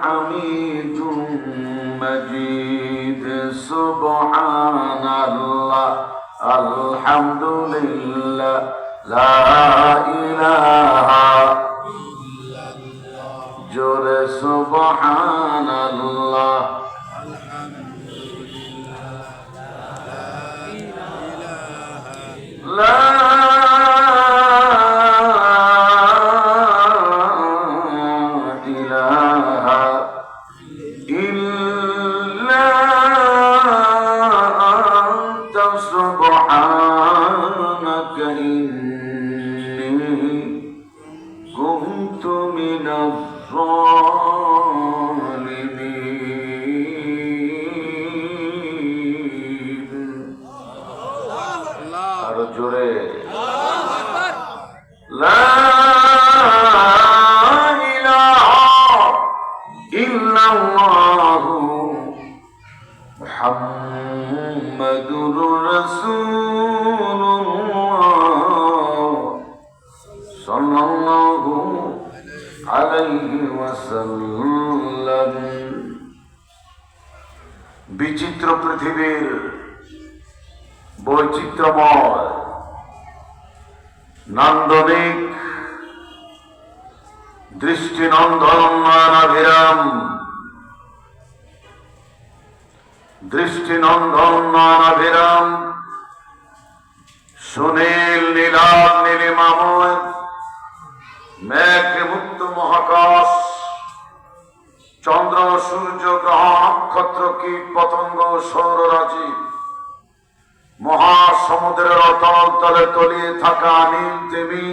حميد مجيد سبحان الله الحمد لله لا إله إلا الله جل سبحان الله الحمد لله لا বিচিত্র পৃথিবীর বৈচিত্র্যময় নান্দনিক দৃষ্টিনন্দন নয়নাভিরাম সুনীল নীলাভ নীলিমাময় মেঘে মুক্ত মহাকাশ, চন্দ্র সূর্য গ্রহ নক্ষত্র কীট পতঙ্গ সৌররাজি, মহাসমুদ্রের অতল তলে তলিয়ে থাকা নীল তিমি,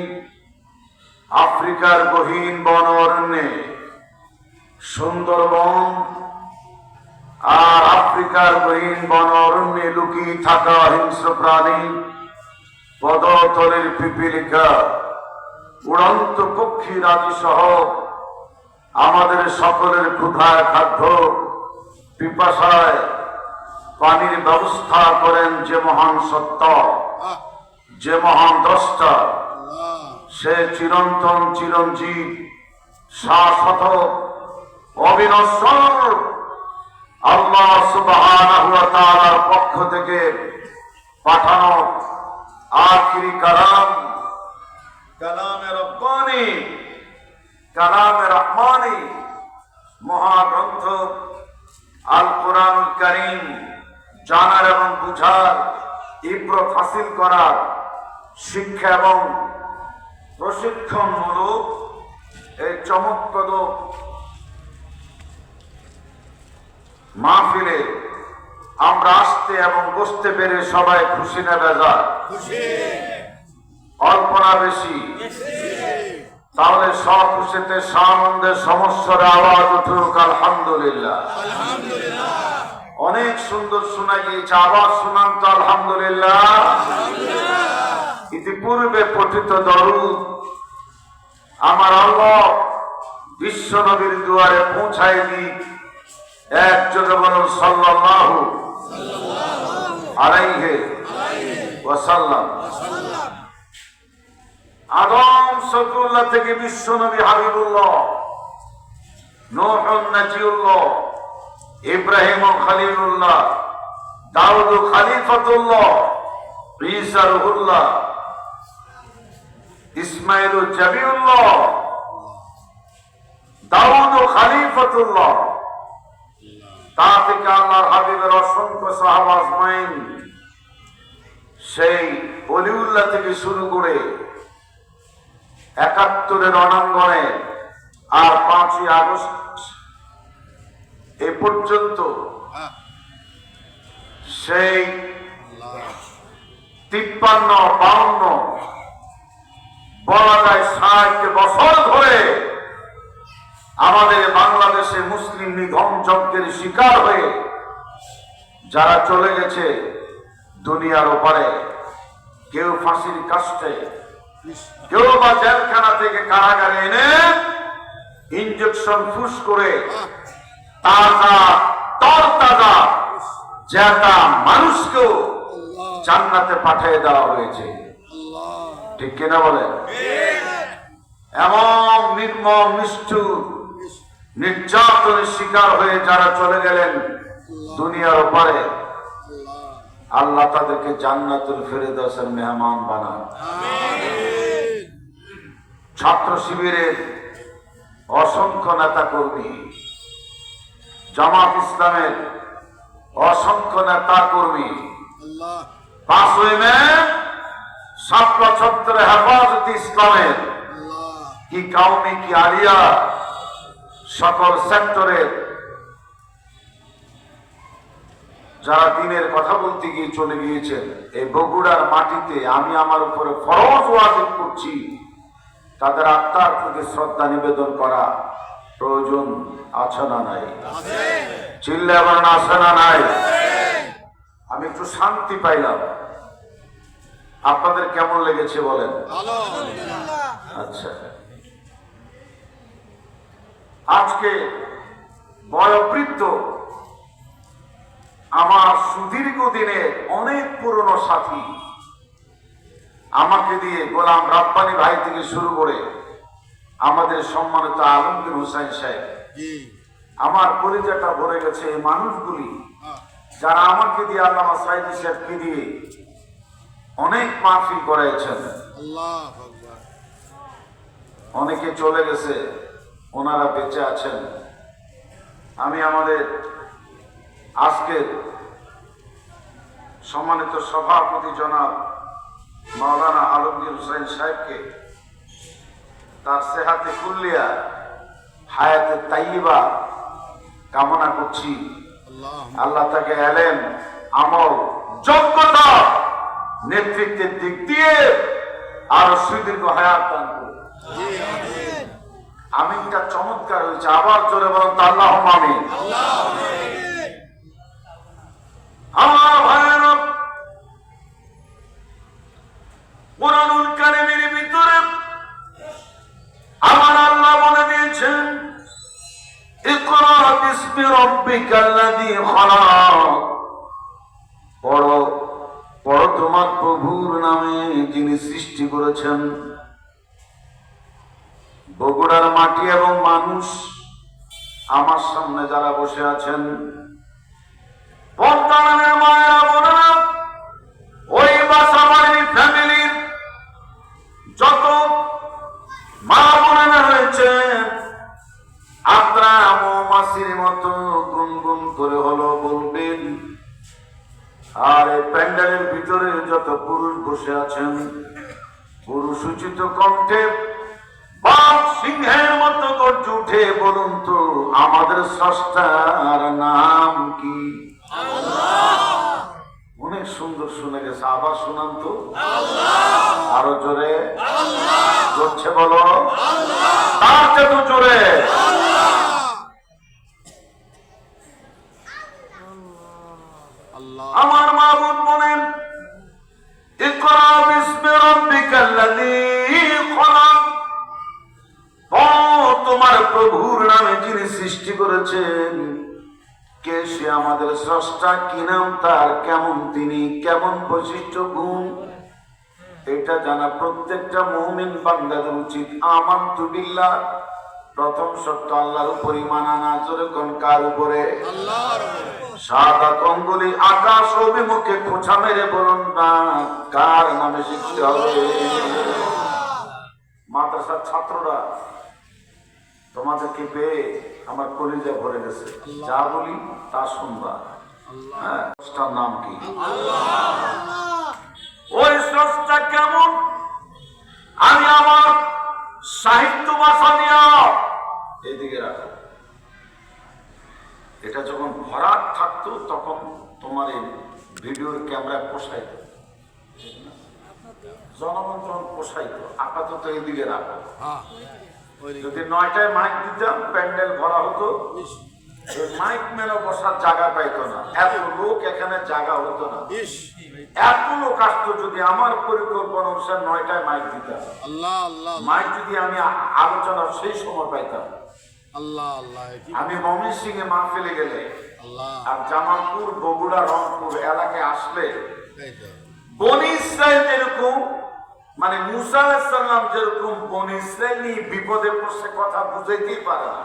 আফ্রিকার গহীন বন অরণ্যে সুন্দরবন, আর আফ্রিকার গহীন বন অরণ্যে লুকিয়ে থাকা হিংস্র প্রাণী, পদতলের পিপীলিকা, উড়ন্ত পক্ষী রাজি সহ আমাদের সকলের ক্ষুধায় খাদ্য পিপাসায় পানির ব্যবস্থা করেন যে মহান সত্য, যে মহান দ্রষ্টা, সে চিরন্তন চিরঞ্জীব শাশ্বত অবিনশ্বর আল্লাহ সুবহানাহু ওয়া তাআলার পক্ষ থেকে পাঠানো আখিরি কালামে রব্বানি, কালামে রহমানি মহাগ্রন্থ আল কোরআনুল কারীম জানার এবং বুঝার, ইবরত হাসিল করার, শিক্ষা এবং প্রশিক্ষণমূলক এই চমকপ্রদ মাহফিলে আমরা আসতে এবং বসতে পেরে সবাই খুশি না বেজার? অল্প না বেশি? তাহলে সব খুশিতে সানন্দে সমস্যার আওয়াজ উঠুক আলহামদুলিল্লাহ। অনেক সুন্দর শোনা গিয়েছে, আবার শুনান তো আলহামদুলিল্লাহ। ইতিপূর্বে পঠিত দরুদ আমার আল্লাহ বিশ্ব নবীর দুয়ারে পৌঁছায় দিক। একযোগে বলুন সাল্লাল্লাহু আলাইহি ওয়াসাল্লাম। আদম সফিউল্লাহ থেকে বিশ্ব নবী হাবিবুল্লাহ, নূহ নাজিউল্লাহ, ইব্রাহিম খলিলুল্লাহ, দাউদ খলিফাতুল্লাহ, ঈসা রুহুল্লাহ, ইসমাঈল জাবিউল্লাহ, দাউদ খলিফাতুল্লাহ, তা থেকে আল্লাহর হাবিবের অসংখ্য সাহাবা আজমাইন, সেই ওলিউল্লাহ থেকে শুরু করে ৭১ রণাঙ্গনে আর ৫ই আগস্ট এ পর্যন্ত সেই ৫৩-৫২ বলা যায় ৬০ বছর ধরে আমাদের বাংলাদেশে মুসলিম নিধন যজ্ঞের শিকার হয়ে যারা চলে গেছে দুনিয়ার ওপারে, কেউ ফাঁসির কাস্টে, কেউ বা জেলখানা থেকে কারাগারে এনে ইনজেকশন ফুস করে তাজা তরতাজা জেতা মানুষকেও জান্নাতে পাঠিয়ে দেওয়া হয়েছে। ঠিক কিনা বলেন? এমন নির্মম নিষ্ঠুর নির্যাতনের শিকার হয়ে যারা চলে গেলেন দুনিয়ার ওপারে, আল্লাহ তাদেরকে জান্নাতুল ফেরদাউসের মেহমান বানান। ছাত্র শিবিরের অসংখ্য নেতা কর্মী, জামাত ইসলামের অসংখ্য নেতা কর্মী, 5ই মে শাপলা চত্বরে হেফাজতে ইসলামের কি কাউমি কি আলিয়া সকল সেক্টরের যারা দিনের কথা বলতে গিয়ে চলে গিয়েছেন, এই বগুড়ার মাটিতে আমি আমার উপরে ফরজ ওয়াজিব করছি তাদের আত্মার প্রতি শ্রদ্ধা নিবেদন করা প্রয়োজন আছে না নাই? চিল্লে আবার আছে না নাই? আমি একটু শান্তি পাইলাম। আপনাদের কেমন লেগেছে বলেন? আচ্ছা, আজকে বয়োবৃদ্ধ আমার সুদীর্ঘ দিনের অনেক পুরনো সাথী আমাকে দিয়ে গোলাম রাব্বানী ভাই থেকে শুরু করে আমাদের সম্মানিত আলমগীর হোসেন সাহেব, আমার পরিচয়টা ভরে গেছে। এই মানুষগুলি যারা আমাকে দিয়ে আল্লামা সাইদি সাহেবকে দিয়ে অনেক মাহফিল করাইছেন, অনেকে চলে গেছে, ওনারা বেঁচে আছেন। আমি আমাদের আজকের সম্মানিত সভাপতি জনাব মাওলানা আলমগীর হোসেন সাহেবকে তার সেহাতে কুল্লিয়া হায়াতে তাইয়্যিবা কামনা করছি। আল্লাহ তাকে এলেম, আমল, যোগ্যতা, নেতৃত্বের দিক দিয়ে আরো সুদীর্ঘ হায়াত দান করুন। আমিনটা চমৎকার হয়েছে, আবার জোরে বলুন তো আল্লাহুম্মা আমিন। আমার ভাইয়েরা, কুরআনুল কারীমের ভিতরে আমার আল্লাহ বলে দিয়েছেন, ইকরা বিসমি রাব্বিকাল্লাযী খালাক, পড়ো পড়ো তোমার প্রভুর নামে যিনি সৃষ্টি করেছেন। বগুড়ার মাটি এবং মানুষ আমার সামনে যারা বসে আছেন, পর্দানের মায়েরা বোনেরা, ওই বাসাবাড়ির ফ্যামিলির যত মা বোনেরা রয়েছেন, আপনারা মৌমাছির মতো গুনগুন করে হলো বলবেন। আর এই প্যান্ডেলের ভিতরে যত পুরুষ বসে আছেন, পুরুষ উচিত কণ্ঠে বাঘ সিংহের মতো গর্জে উঠে বলুন তো আমাদের স্রষ্টার নাম কি? অনেক সুন্দর শুনে গেছে, আবার শুনান তো, আরো জোরে করছে বলো, তার চেয়ে জোরে। আমার মাবুদ বলেন, ইকরা বিসমি রাব্বিকাল্লাযী খালাক, তোমার প্রভুর নামে যিনি সৃষ্টি করেছেন। কে সে? আমাদের স্রষ্টা, কি নাম তার, কেমন তিনি, কেমন বৈশিষ্ট্য গুণ, এটা জানা প্রত্যেকটা মুমিন বান্দাদের উচিত। আমানতু বিল্লাহ, প্রথম সত্য আল্লাহর উপর ঈমান আনা। জোরে কোন কার উপরে? আল্লাহর উপরে। সাদাত অঙ্গুলি আকাশ অভিমুখে খোঁচা মেরে বলুন না কার নামে শিখতে হবে? মাদ্রাসার ছাত্ররা তোমাদেরকে পেয়ে আমার কলিজা ভরে গেছে, যা বলি তা শুনবা। হ্যাঁ, স্রষ্টার নাম কি? ওই স্রষ্টা কেমন? আমি আমার সাহিত্য ভাষা নিয়ে এদিকে রাখো। এটা যখন ভরাট থাকতো তখন তোমার এই ভিডিওর ক্যামেরা পোষাইত, জনগণ তখন পোষাইত। আপাতত এদিকে রাখো। যদি 9টায় মাইক দিতাম, প্যান্ডেল ভরা হতো, মাইক মেনে বসার জায়গা পাইতো না, এত লোক এখানে জায়গা হতো না। এত লোক আসতো যদি আমার পরিকল্পনা অনুসারে 9টায় মাইক দিতাম। মাইক যদি আমি আলোচনা সেই সময় পাইতাম। আমি ময়মনসিংহে মাহফিলে গেলে আর জামালপুর, বগুড়া, রংপুর এলাকায় আসলে বনি ইসরাইল যেরকম, মানে মুসা আলাইহিস সালাম যেরকম বনি ইসরাইল নিয়ে বিপদে পড়ছে কথা বুঝাইতেই পারে না,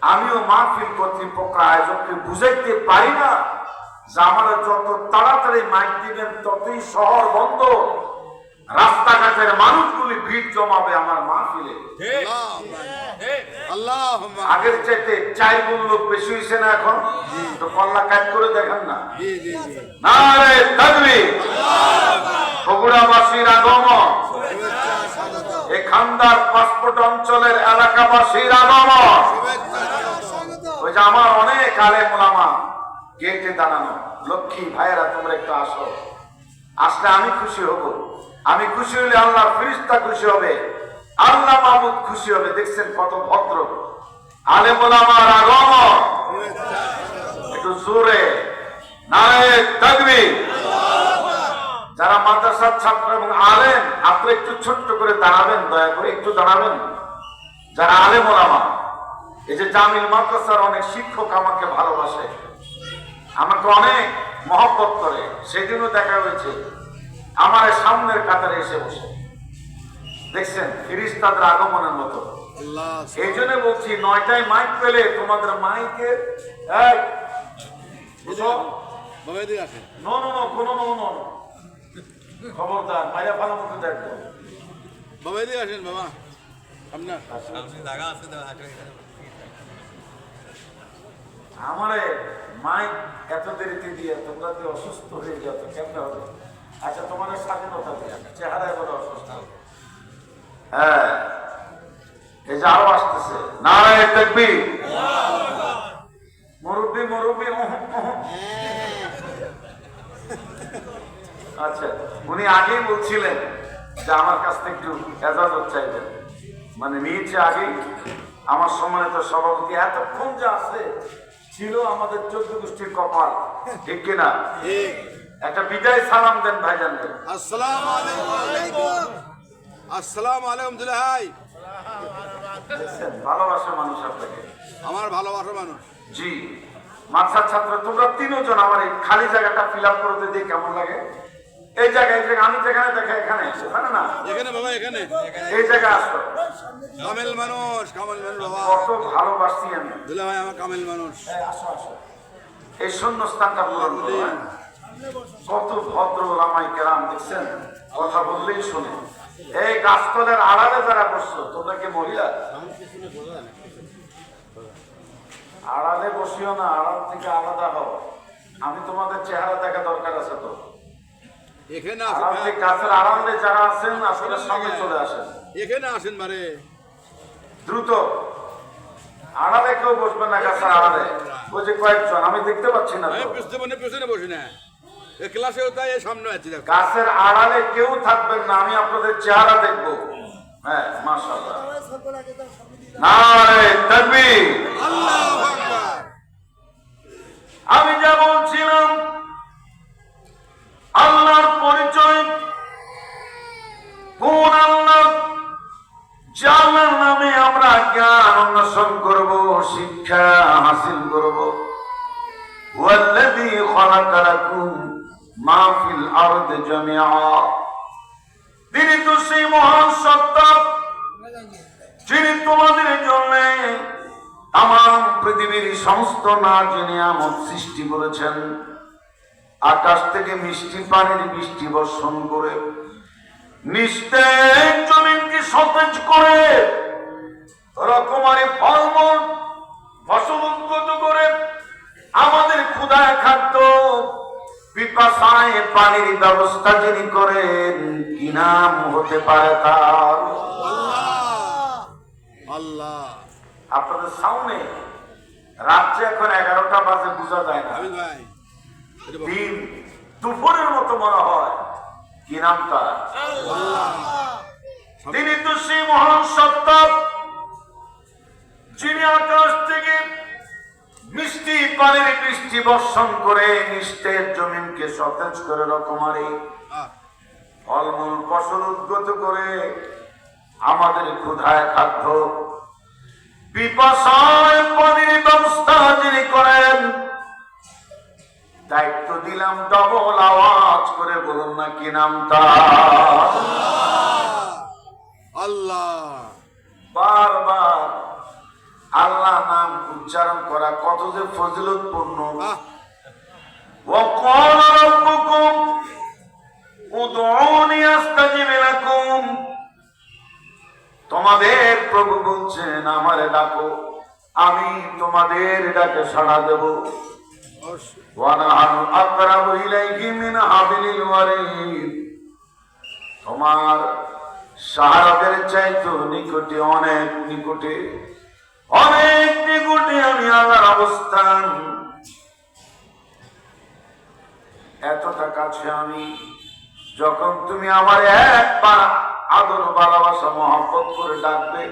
আমিও মাহফিল কর্তৃপক্ষ আয়োজককে বুঝাইতে পারি না যে আমরা যত তাড়াতাড়ি মাইক দিবেন ততই শহর বন্ধ, রাস্তাঘাটের মানুষগুলি ভিড় জমাবে আমার মাহফিলে। আগের চাইতে 4 গুণ লোক বেশি হয়েছে না এখন? তো কল্লা কাজ করে দেখেন না। নারে তাকবীর, বগুড়াবাসীর আগমন, এখানকার পাসপোর্ট অঞ্চলের এলাকাবাসীর আগমন। ওই যে আমার অনেক আলেম ওলামা গেটে দাঁড়ানো, লক্ষ্মী ভাইয়েরা তোমরা একটু আসো, আসলে আমি খুশি হব। আমি খুশি হলে আল্লাহর ফেরেশতা খুশি হবে, আল্লাহ মাহবুব খুশি হবে। দেখছেন কত ভদ্র আলেম ওলামার আগমন। একটু জোরে নারে তাকবীর। যারা মাদ্রাসার ছাত্র এবং আলেম, আপনি একটু ছোট্ট করে দাঁড়াবেন, দয়া করে একটু দাঁড়াবেন। যারা আলেম ওলামা, এই যে জামিল মাদ্রাসার অনেক শিক্ষক আমাকে ভালোবাসে, আমাকে অনেক মহব্বত করে। সেদিনও দেখা হয়েছে, আমার সামনের কাতারে এসে বসে। দেখছেন ফেরেশতাদের আগমনের মতো। এই জন্য বলছি 9টায় মাইক পেলে তোমাদের মাইকের খবরদার মাইরা ভালো মতো দেখবো। বাবা এদিকে আসেন, বাবা আপনার আমারে মাইক এত দেরিতে দিয়ে তোমরা যে অসুস্থ হয়ে যাও কেমনে হবে? আচ্ছা তোমার স্বাধীনতা দিয়ে চেহারায় বড় অসুস্থ। হ্যাঁ, এই যে আরো আসতেছে নারায়ে তাকবীর। মুরব্বি মুরব্বি। আচ্ছা, উনি আগেই বলছিলেন যে আমার কাছ থেকে একটু এজাজত চাইবেন, মানে নিয়েছে আগেই। আমার সম্মানিত সভাপতি এতক্ষণ যে আছে ছিল আমাদের 14 গোষ্ঠীর কপাল, ঠিক কিনা? একটা বিদায় সালাম দেন ভাইজানকে। আসসালামু আলাইকুম। আসসালামু আলাইকুম দুলা ভাই। দেখছেন ভালোবাসা মানুষ আপনাকে, আমার ভালোবাসা মানুষ। জি মাদ্রাসার ছাত্র তোমরা 3 জন আমার এই খালি জায়গাটা ফিল আপ করতে দিয়ে কেমন লাগে? এই জায়গায় আমি যেখানে দেখা এখানে ওখানে না, এখানে বাবা, এখানে এই জায়গায় আসো। কামেল মানুষ, কামেল মানুষ বাবা। কত ভালোবাসি আমি দুলা ভাই, আমার কামেল মানুষ। আসো আসো, এই শূন্য স্থানটা পূরণ করো। কত ভদ্র ওলামায়ে কেরাম, দেখছেন কথা বললেই শুনে। এই গাছতলের আড়ালে যারা বসছো তোমরা কি মহিলা? আড়ালে বসিও না, আড়াল থেকে আলাদা হও। আমি তোমাদের চেহারা দেখা দরকার আছে তো। এখানে গাছের আড়ালে যারা আছেন আসলে সামনে চলে আসেন, এখানে আসেন মারে দ্রুত। আড়ালে কেউ বসবে না, গাছের আড়ালে। ওই যে কয়েকজন আমি দেখতে পাচ্ছি না, পেছনে বসি না, ক্লাসেও তাই সামনে আছি। গাছের আড়ালে কেউ থাকবেন না, আমি আপনাদের চেহারা দেখবো। হ্যাঁ মাশাআল্লাহ, নারে তাকবীর, আল্লাহু আকবার। আমি যা বলছিলাম আল্লাহর পরিচয় কোন আল্লাহ, যার নামে আমরা জ্ঞান অন্বেষণ করব, শিক্ষা হাসিল করব। ওয়াল্লাযী খালাকা লাকুম মা ফিল আরদি জামিআ, তিনি তো সেই মহান সত্তা যিনি তোমাদের জন্য তাম পৃথিবীর সমস্ত নাজ নিয়ামত সৃষ্টি করেছেন। আকাশ থেকে মিষ্টি পানির বৃষ্টি বর্ষণ করে নিস্তেজ জমিনকে সতেজ করে রকমারি ফলমূল ফসল উৎপন্ন করে আমাদের ক্ষুধায় খাদ্য পিপাসায় পানির ব্যবস্থা যিনি করেন, কি নাম হতে পারে তার? আল্লাহ। আপনাদের সামনে রাত্রে এখন 11টা বাজে, বোঝা যায় না, দিন দুপুরের মতো মনে হয়। কি নাম তার? তিনি তো সেই মহান সত্তা যিনি আকাশ থেকে মিষ্টি পানির বৃষ্টি বর্ষণ করে নিস্তেজ জমিনকে সতেজ করে রকমারি ফলমূল ফসল উদ্গত করে আমাদের ক্ষুধায় খাদ্য পিপাসায় পানির ব্যবস্থা যিনি করেন। দায়িত্ব দিলাম, ডবল আওয়াজ করে বলুন না কি নাম তার? আল্লাহ। বারবার আল্লাহ নাম উচ্চারণ করা কত যে ফজিলতপূর্ণ। وقال ربكم ادعوني استجب لكم, তোমাদের প্রভু বলছেন আমারে ডাকো, আমি তোমাদের ডাকে সাড়া দেব। ওয়ানাহনু আকরাবু ইলাইহি মিন হাবিলিল ওয়ারিদ, তোমার সাহারাদের চাইতে নিকটে, অনেক নিকটে, অনেক নিকটে আমি আল্লাহর অবস্থান। এতটা কাছে আমি, যখন তুমি আমার একবার আদর ভালোবাসা মহব্বত করে ডাকবে,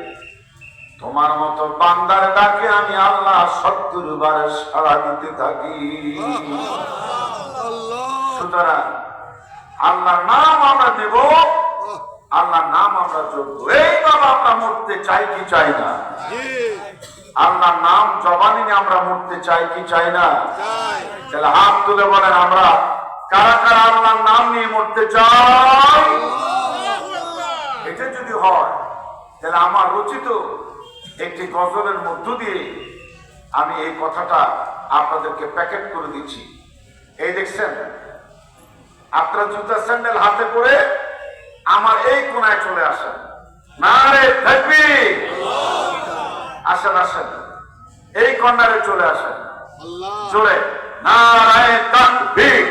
তোমার মতো বান্দার ডাকে আমি আল্লাহ 70 বার সাড়া দিতে থাকি। সুতরাং আল্লাহর নাম আমরা দেব, আল্লাহর নাম আমরা জপব। এই বাবা আমরা মরতে চাই কি চাই না? আল্লাহর নাম জবানি আমরা মরতে চাই কি চাই না? তাহলে হাত তুলে বলেন আমরা কারা কারা আল্লাহর নাম নিয়ে মরতে চাই? এটা যদি হয় তাহলে আমার রচিত একটি গজলের মধ্য দিয়ে আমি এই কথাটা আপনাদেরকে প্যাকেট করে দিচ্ছি। এই দেখছেন, আপনারা জুতা স্যান্ডেল হাতে করে আমার এই কোনায় চলে আসেন। নারে তাকবীর, আসেন আসেন, এই কর্নারে চলে আসেন জোরে, নারে তাকবীর।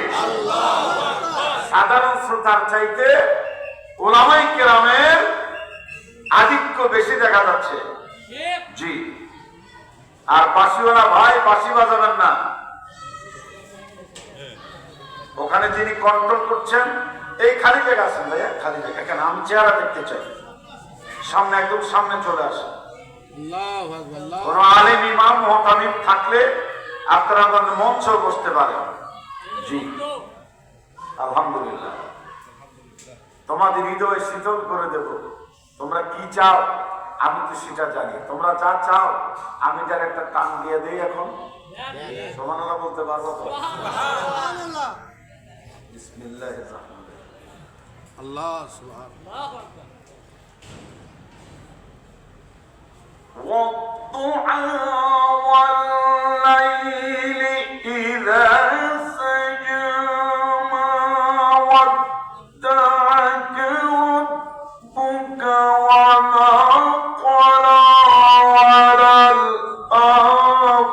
সাধারণ শ্রোতার চাইতে উলামায়ে কেরামের আধিক্য বেশি দেখা যাচ্ছে। জি, আর বাঁশিওয়ালা ভাই বাঁশি বাজাবেন না, ওখানে যিনি কন্ট্রোল করছেন এই খালি জায়গা আছেন ভাইয়া, খালি জায়গা, এখানে আমি চেহারা দেখতে চাই, সামনে একদম সামনে চলে আসেন। কোন আলিম ইমাম মুহতামিম থাকলে আপনারা আমাদের মঞ্চ বসতে পারেন। জি আলহামদুলিল্লাহ, তোমাদের হৃদয় শীতল করে দেব। তোমরা কি চাও আমি তো সেটা জানি, তোমরা যা চাও আমি যার একটা টান দিয়ে দেই। এখন সুবহানাল্লাহ বলতে পারবো তো? বিসমিল্লাহির রহমানির রহিম। আল্লাহ সুবহানাল্লাহ। والضحى والليل إذا سجى ما ودعك ربك وما قلى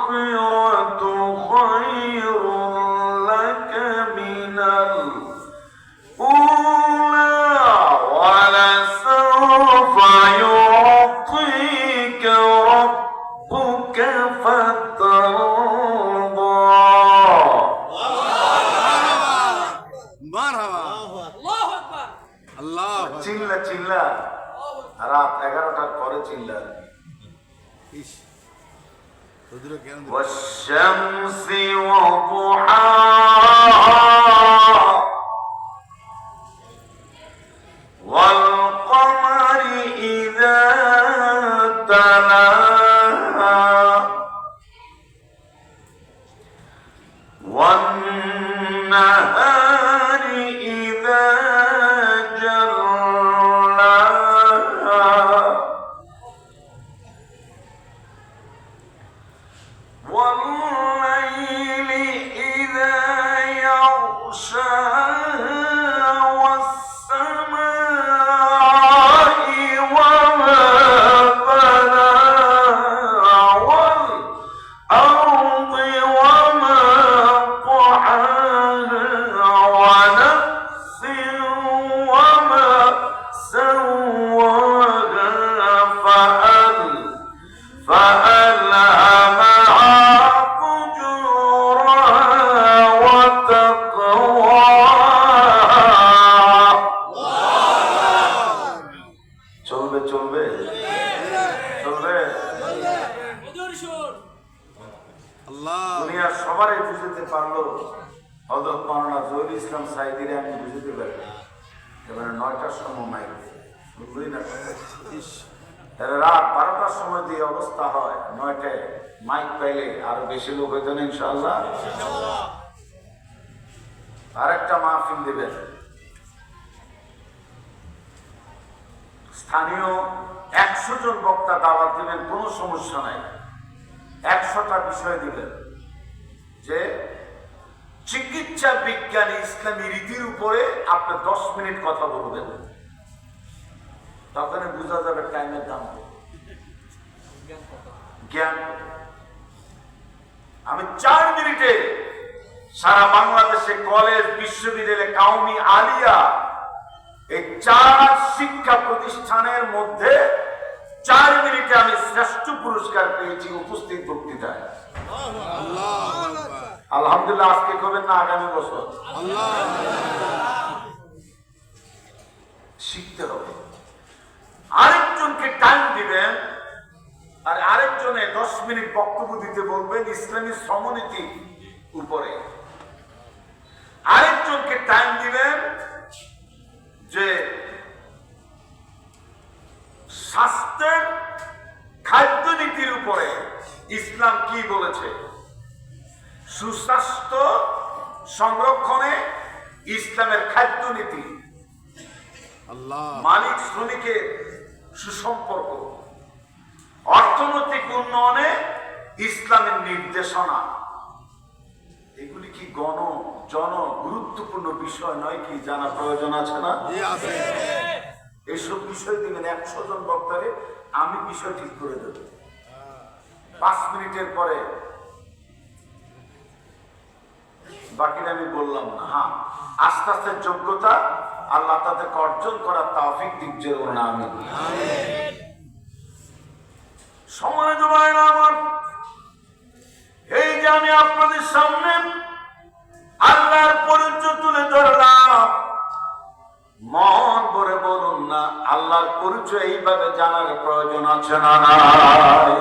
وللآخرة خير لك من الأولى ولسوف يعطيك ربك فترضى। চিল্লা চিল্লা রাত 11টার পরে চিল্লা। والشمس وضحاها والقمر إذا تلاها والنهار إذا جلاها والليل إذا يغشاها والسماء وما بناها والأرض وما طحاها ونفس وما سواها فألهمها فجورها وتقواها। চলবে চলবে চলবে। দুনিয়ার সবারই বুঝতে পারলো, হযরত মাওলানা জহিরুল ইসলাম সাইদিরে আমি বুঝতে পারি। এবারে 9টার সময় মাইক বুঝলি না, তাহলে রাত 12টার সময় যে অবস্থা হয়, 9টায় মাইক পাইলে আরো বেশি লোক হইতো না ইনশাআল্লাহ। আরেকটা মাহফিল দিবেন, স্থানীয় 100 জন বক্তা দাওয়াত দিবেন, কোনো সমস্যা নাই। 100টা বিষয় দিলেন যে চিকিৎসা বিজ্ঞানী ইসলামী রীতির উপরে আপনি 10 মিনিট কথা বলবেন, তখন বোঝা যাবে টাইমের দাম জ্ঞান। আমি 4 মিনিটে সারা বাংলাদেশে কলেজ, বিশ্ববিদ্যালয়, কাউমি, আলিয়া এই 4 শিক্ষা প্রতিষ্ঠানের মধ্যে 4 মিনিটে আমি শ্রেষ্ঠ পুরস্কার পেয়েছি উপস্থিত বক্তৃতায়। আলহামদুলিল্লাহ। আজকে করবেন না আগামী বছর? শিখতে হবে। আরেকজনকে টাইম দিবেন আর আরেকজনে 10 মিনিট বক্তব্য দিতে বলবেন ইসলামী শ্রমনীতি উপরে। আরেকজনকে টাইম দিবেন যে স্বাস্থ্যের খাদ্য নীতির উপরে ইসলাম কি বলেছে, সুস্বাস্থ্য সংরক্ষণে ইসলামের খাদ্য নীতি, মালিক শ্রমিকের সুসম্পর্ক, অর্থনৈতিক উন্নয়নে ইসলামের নির্দেশনা। এগুলি কি জন গুরুত্বপূর্ণ বিষয় নয়? কি জানা প্রয়োজন আছে না? এইসব বিষয় দিবেন 100 জন বক্তারে, আমি বিষয় ঠিক করে দেব। 5 মিনিটের পরে বাকিটা আমি বললাম না। হ্যাঁ, আস্তে আস্তে যোগ্যতা আল্লাহ তাদেরকে অর্জন করার তৌফিক দিক যে আমি সম্মানিত ভাইরা আমার, এই যে আমি আপনাদের সামনে আল্লাহর পরিচয় তুলে ধরলাম, মন ভরে বলুন না আল্লাহর পরিচয় এইভাবে জানার প্রয়োজন আছে না? নাই।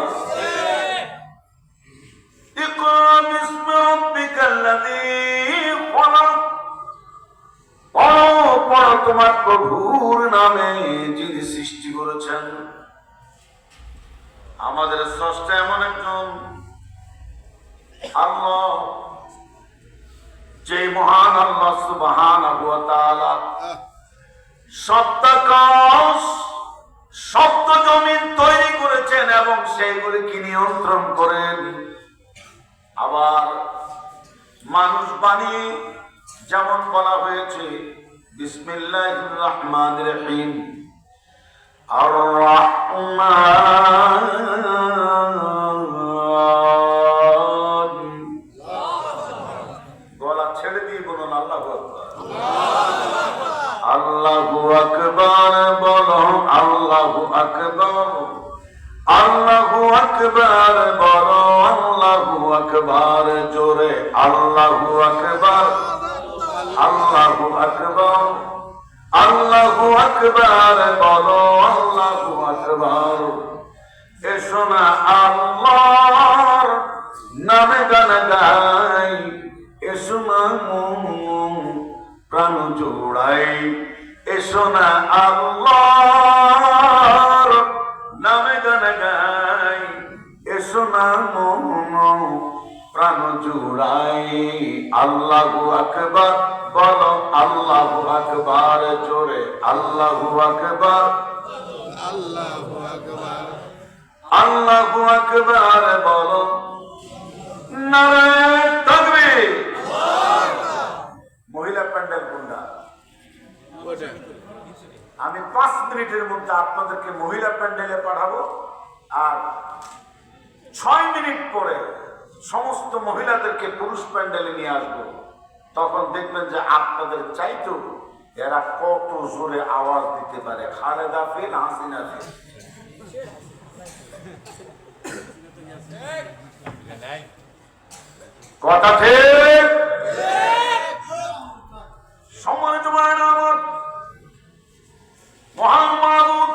ইকরা বিসমি রাব্বিকাল্লাযী খলাক, পড়ো তোমার প্রভুর নামে যিনি সৃষ্টি করেছেন। আমাদের স্রষ্টা এমন একজন আল্লাহ, যে মহান আল্লাহ সুবহানাহু ওয়া তাআলা সপ্তাকাশ সপ্ত জমিন তৈরি করেছেন এবং সেইগুলিকে নিয়ন্ত্রণ করেন। আবার মানুষ বানিয়ে যেমন বলা হয়েছে বিসমিল্লাহির রহমানির রহিম, আর রহমান, গলা ছেড়ে দিয়ে বলুন আল্লাহু আকবার। আল্লাহু আকবার বলো, আল্লাহু আকবার, আল্লাহু আকবার বলো, আল্লাহু আকবার জোরে, আল্লাহু আকবার, আল্লাহু আকবার, আল্লাহু আকবার বলো, আল্লাহু আকবার। এসো না আল্লাহর নামে গান গাই, এসো না প্রাণ জোড়াই, এসো না আল্লাহর নামে গান গাই, এসো না প্রাণ জোড়াই। আল্লাহু আকবার বলো, আল্লাহু আকবার জোরে, আল্লাহু আকবার, আল্লাহু আকবার, আল্লাহু আকবার বলো। নারায়ে তাকবীর। মহিলা প্যান্ডেল কোনটা? আমি 5 মিনিটের মধ্যে আপনাদেরকে মহিলা প্যান্ডেলে পাঠাবো, আর 6 মিনিট পরে সমস্ত মহিলাদেরকে পুরুষ প্যান্ডেলে নিয়ে আসবো। তখন দেখবেন যে আপনাদের চাইতো এরা কত জোরে আওয়াজ দিতে পারে। Khaleda feel, Hasina feel. কথা ঠিক? সম্মানিত ভাইরা আমার, মহান মাবুদ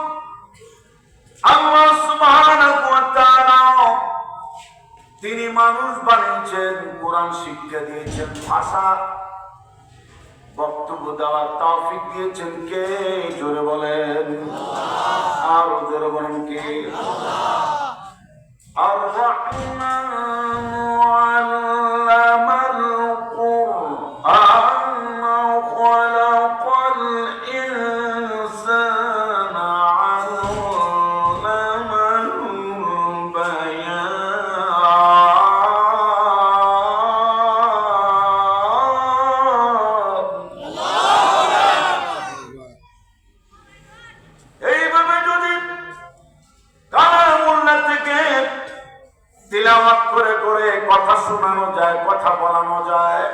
আল্লাহ সুবহানাহু ওয়া তাআলা তিনি মানুষ বানিয়েছেন, কোরআন শিক্ষা দিয়েছেন, ভাষা বক্তব্য দেওয়ার তৌফিক দিয়েছেন কে? জোরে বলেন, আর জোরে বলেন কে? আর রহমান আল্লামাল কুরআন খালাকাল ইনসানা আল্লামাহুল বায়ান। করে করে কথা শোনানো যায়, কথা বলানো যায়।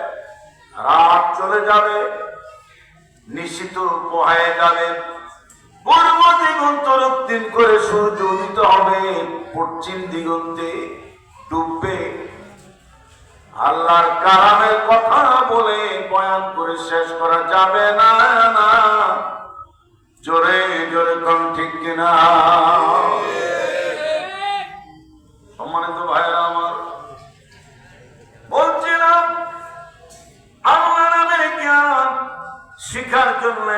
রাত চলে যাবে, নিশিত পোহায় যাবে, পূর্ব দিগন্ত রক্তিম করে সূর্য উদিত হবে, পশ্চিম দিগন্তে ডুববে। আল্লাহর কালামের কথা বলে বয়ান করে শেষ করা যাবে না। না, জোরে জোরে কোন ঠিক কিনা? সম্মানিত ভাইরা আমার, বলছিলাম আল্লাহ নামের জ্ঞান শিখার জন্য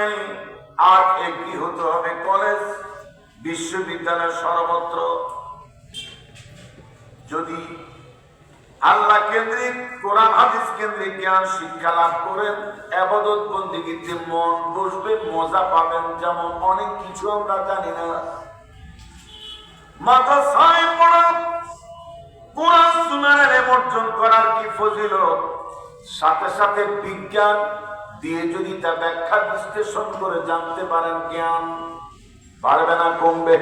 আজ একটি হতে হবে কলেজ, বিশ্ববিদ্যালয়, সর্বত্র। যদি আল্লাহ কেন্দ্রিক, কোরআন হাদিস কেন্দ্রিক জ্ঞান শিক্ষা লাভ করেন, ইবাদত বন্দেগীতে মন বসবে, মজা পাবেন। যেমন অনেক কিছু আমরা জানি না, মাদ্রাসায় পড়া, কোরআন সুন্নাহর ইলম অর্জন করার কি ফজিলত, সাথে সাথে বিজ্ঞান দিয়ে যদি তা ব্যাখ্যা বিশ্লেষণ করে জানতে পারেন, জ্ঞান বাড়বে না কমবে?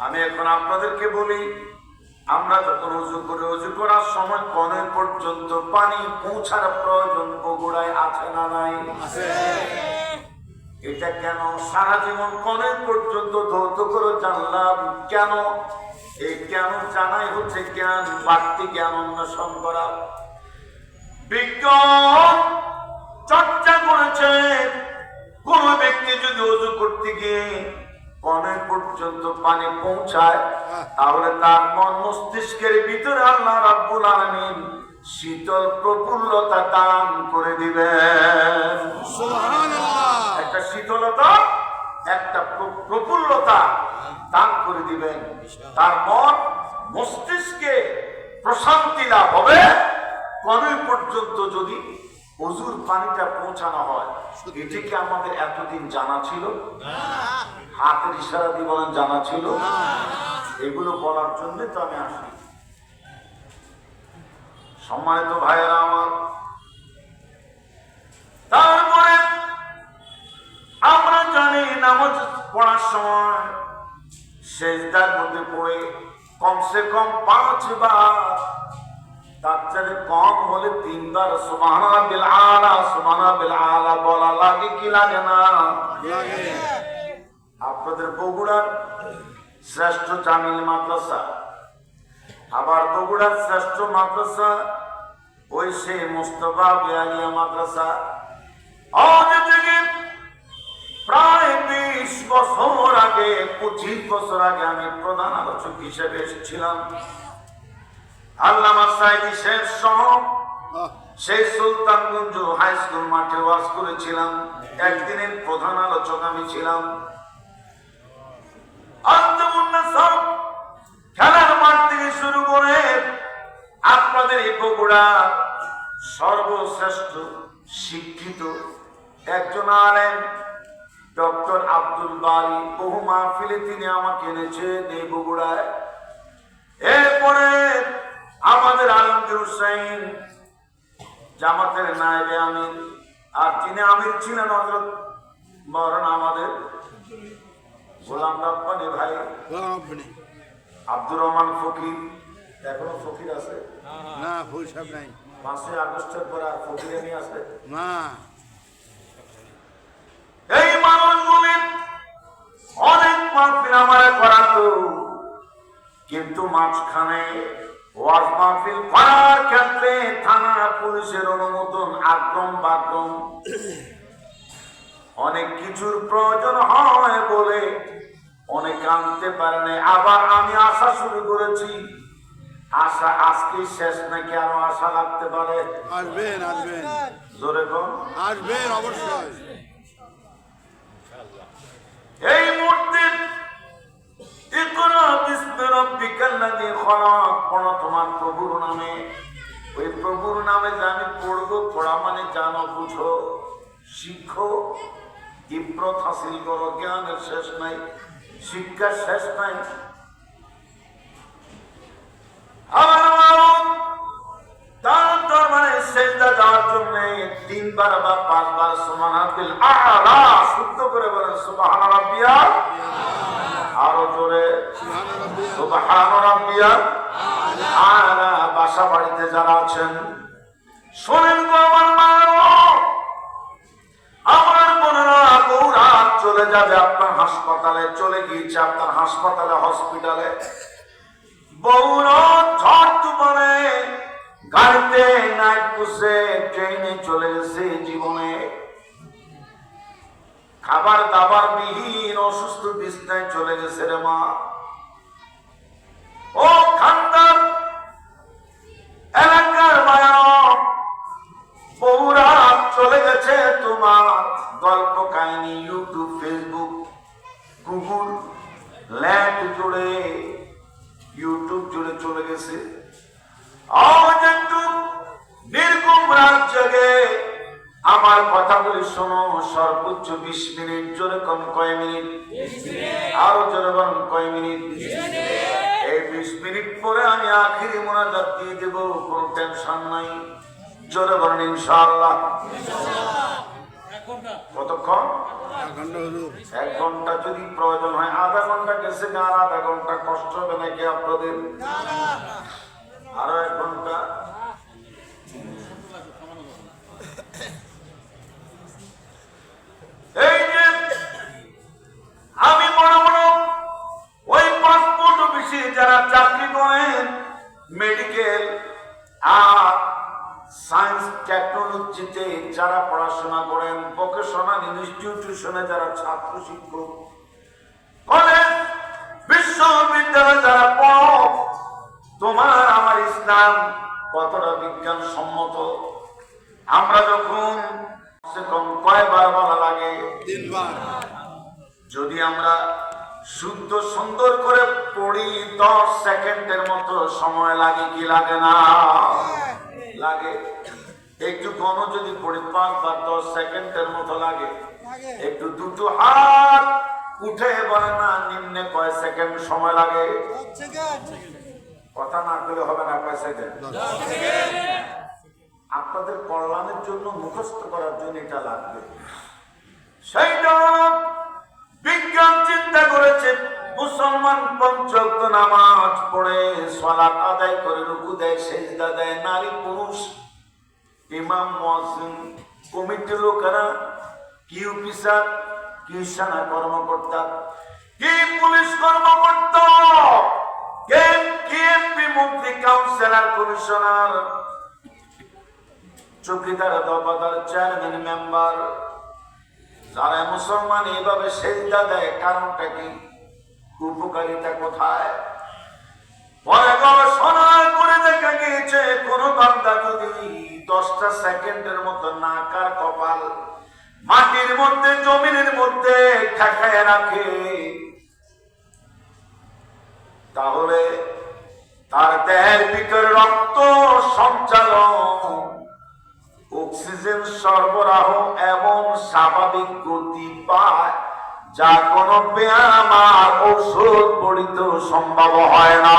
আমি এখন আপনাদেরকে বলি, আমরা যখন উজু করে, উজু করার সময় কনে পর্যন্ত পানি পৌঁছার প্রয়োজন বগুড়ায় আছে না নাই? এটা কেন? সারা জীবন কনে পর্যন্ত ধৌত করে জানলাম কেন? এই কেন জানাই হচ্ছে জ্ঞান, বাড়তি জ্ঞান অন্বেষণ করা। বিজ্ঞান চর্চা করেছে, কোন ব্যক্তি যদি উজু করতে গিয়ে কনে পর্যন্ত পানি পৌঁছায়, তাহলে তার মন মস্তিষ্কের ভিতরে আল্লাহ রাব্বুল আলামিন শীতল প্রফুল্লতা দান করে দিবেন। সুবহানাল্লাহ। একটা শীতলতা, একটা প্রফুল্লতা দান করে দিবেন। তার মন মস্তিষ্কে প্রশান্তি লাভ হবে। কনে পর্যন্ত যদি ওযুর পানিটা পৌঁছানো হয়, এটি কি আমাদের এতদিন জানা ছিল? হাতের ইশারা দিয়ে বলেন জানা ছিল? এগুলো বলার জন্য তো আমি আসি। সম্মানিত ভাইয়েরা আমার, তারপরে আমরা জানি নামাজ পড়ার সময় সেজদার মধ্যে পড়ে কমসে কম 5 বার, তার চেয়ে কম হলে 3 বার সুবহান রাব্বিল আলা, সুবহান রাব্বিল আলা বলা লাগে কি লাগে না? লাগে। আপনাদের বগুড়ার শ্রেষ্ঠ জামিল মাদ্রাসা, আবার বগুড়ার শ্রেষ্ঠ মাদ্রাসা ওই সে মুস্তাফা বিয়ালিয়া মাদ্রাসা। আজ থেকে প্রায় 20 বছর আগে, 25 বছর আগে আমি প্রধান আলোচক হিসেবে এসেছিলাম। আল্লামা সাইদি শেখ সহ সেই সুলতানগঞ্জ হাই স্কুল মাঠে ওয়াজ করেছিলাম। একদিনের প্রধান আলোচক আমি ছিলাম। খেলার মাঠ থেকে শুরু করে আপনাদের এই বগুড়া সর্বশ্রেষ্ঠ শিক্ষিত একজন আলেম ডক্টর আব্দুল বারী, বহু মাহফিলে তিনি আমাকে এনেছেন এই বগুড়ায়। এরপরে আমাদের আলমগীর হুসাইন জামাতের নায়েবে আমির, আর যিনি আমির ছিলেন হযরত মাওলানা আমাদের গোলাম রব্বানী ভাই, আব্দুর রহমান ফকির। এখনো ফকির আছে না? ফুল সব নাই। 5 আগস্টের পর আর ফকির নেই আছে না। এই মানুষগুলি অনেক মাহফিল আমারে করাতো, কিন্তু মাঝখানে ওয়াজ মাহফিল করার ক্ষেত্রে থানা পুলিশের অনুমোদন, আগ্রম বাগ্রম অনেক কিছুর প্রয়োজন হয় বলে অনেকে আনতে পারে না। আবার আমি আশা শুরু করেছি, আশা আজকে শেষ নাকি আরো আশা লাগতে পারে? আসবেন, আসবেন, জোরে কোন আসবেন, অবশ্যই। এই মুহূর্তে ইকরা বিসমি রাব্বিকাল্লাযী খলাক পড়ো তোমার প্রভুর নামে। ওই প্রভুর নামে যে আমি পড়বো, পড়া মানে জানো, বুঝো, শিখো, ইব্রত হাসিল করো। জ্ঞানের শেষ নাই, শিক্ষার শেষ নাই। তার দরবারে সেজদা দেওয়ার জন্য 3 বার বা 5 বার সুবহান রাব্বিল আ'লা, শুদ্ধ করে বলেন সুবহান রাব্বিয়াল, আরো জোরে সুবহান রাব্বিয়াল বাসা বাড়িতে যারা আছেন শোনেন গো আমার মা, আমার বোনেরা, বউরা চলে যাবে আপনার হাসপাতালে, চলে গিয়েছে আপনার হাসপাতালে, হসপিটালে। বউরা ঝড় তুফানে গাড়িতে নাইট বসে ট্রেনে চলে গেছে জীবনে, খাবার দাবার বিহীন অসুস্থ বিছনায় চলে গেছে রে মা। ও খানদার এলাকার মায়া, বউরা চলে গেছে তোমার গল্প কাহিনী ইউটিউব, ফেসবুক, গুগল, ল্যান্ড জুড়ে, ইউটিউব জুড়ে চলে গেছে। আজ একটু নির্গম রাত জেগে আমার কথাগুলি শোনো, সর্বোচ্চ 20 মিনিট, জোরে কোন কয় মিনিট, আরো জোরে বলুন কয় মিনিট। এই 20 মিনিট পরে আমি আখিরি মোনাজাত দিয়ে দেব, কোনো টেনশন নাই, জোরে বলুন ইনশাআল্লাহ। কতক্ষণ? 1 ঘন্টা, যদি প্রয়োজন হয় আধা ঘন্টা গেছে, আর আধা ঘন্টা কষ্ট হবে নাকি আপনাদের? আরো 1 ঘন্টা। এই যে আমি বড় বড় ওই পাসপোর্ট অফিসে যারা চাকরি করেন, মেডিকেল আর সায়েন্স টেকনোলজিতে যারা পড়াশোনা করেন, ভোকেশনাল ইনস্টিটিউশনে যারা ছাত্র শিক্ষক, কলেজ বিশ্ববিদ্যালয়ে যারা পড়ো, তোমার আমার ইসলাম কতটা বিজ্ঞান সম্মত। আমরা যখন কয়বার বলা লাগে? 3 বার। যদি আমরা শুদ্ধ সুন্দর করে পড়ি 10 সেকেন্ডের মতো সময় লাগে কি লাগে না? লাগে। একটু কম যদি পড়ি 5 বা 10 সেকেন্ডের মতো লাগে। একটু দুটো হাত উঠে বলে না নিম্নে কয় সেকেন্ড সময় লাগে? কথা না করলে হবে না, কয় সেকেন্ড? আপনাদের কল্যাণের জন্য, মুখস্থ করার জন্য এটা লাগবে। সেইটা বিজ্ঞান চিন্তা করেছে। মুসলমান 5 ওয়াক্ত নামাজ পড়ে, সালাত আদায় করে, রুকু দেয়, সিজদা দেয়, নারী পুরুষ, ইমাম, মুয়াজ্জিন, কমিটির লোকেরা, কি অফিসার, কি সেনা কর্মকর্তা, কি পুলিশ কর্মকর্তা, কে এমপি, মন্ত্রী, কাউন্সিলর, কমিশনার, চৌকিদার, দফাদার, চেয়ারম্যান, মেম্বার, যারা মুসলমান এইভাবে সিজদা দেয়, কারণটা কি? উপকারিতা কোথায়? পরে গবেষণা করে দেখা গিয়েছে, কোন বান্দা যদি 10টা সেকেন্ডের মতো নাক আর কপাল মাটির মধ্যে, জমিনের মধ্যে ঠেকায় রাখে, তাহলে তার দেহের ভিতরে রক্ত সঞ্চালন, অক্সিজেন সরবরাহ এবং স্বাভাবিক গতি পায়, যা কোনো ব্যায়াম আর ঔষধ পড়িতে সম্ভব হয় না।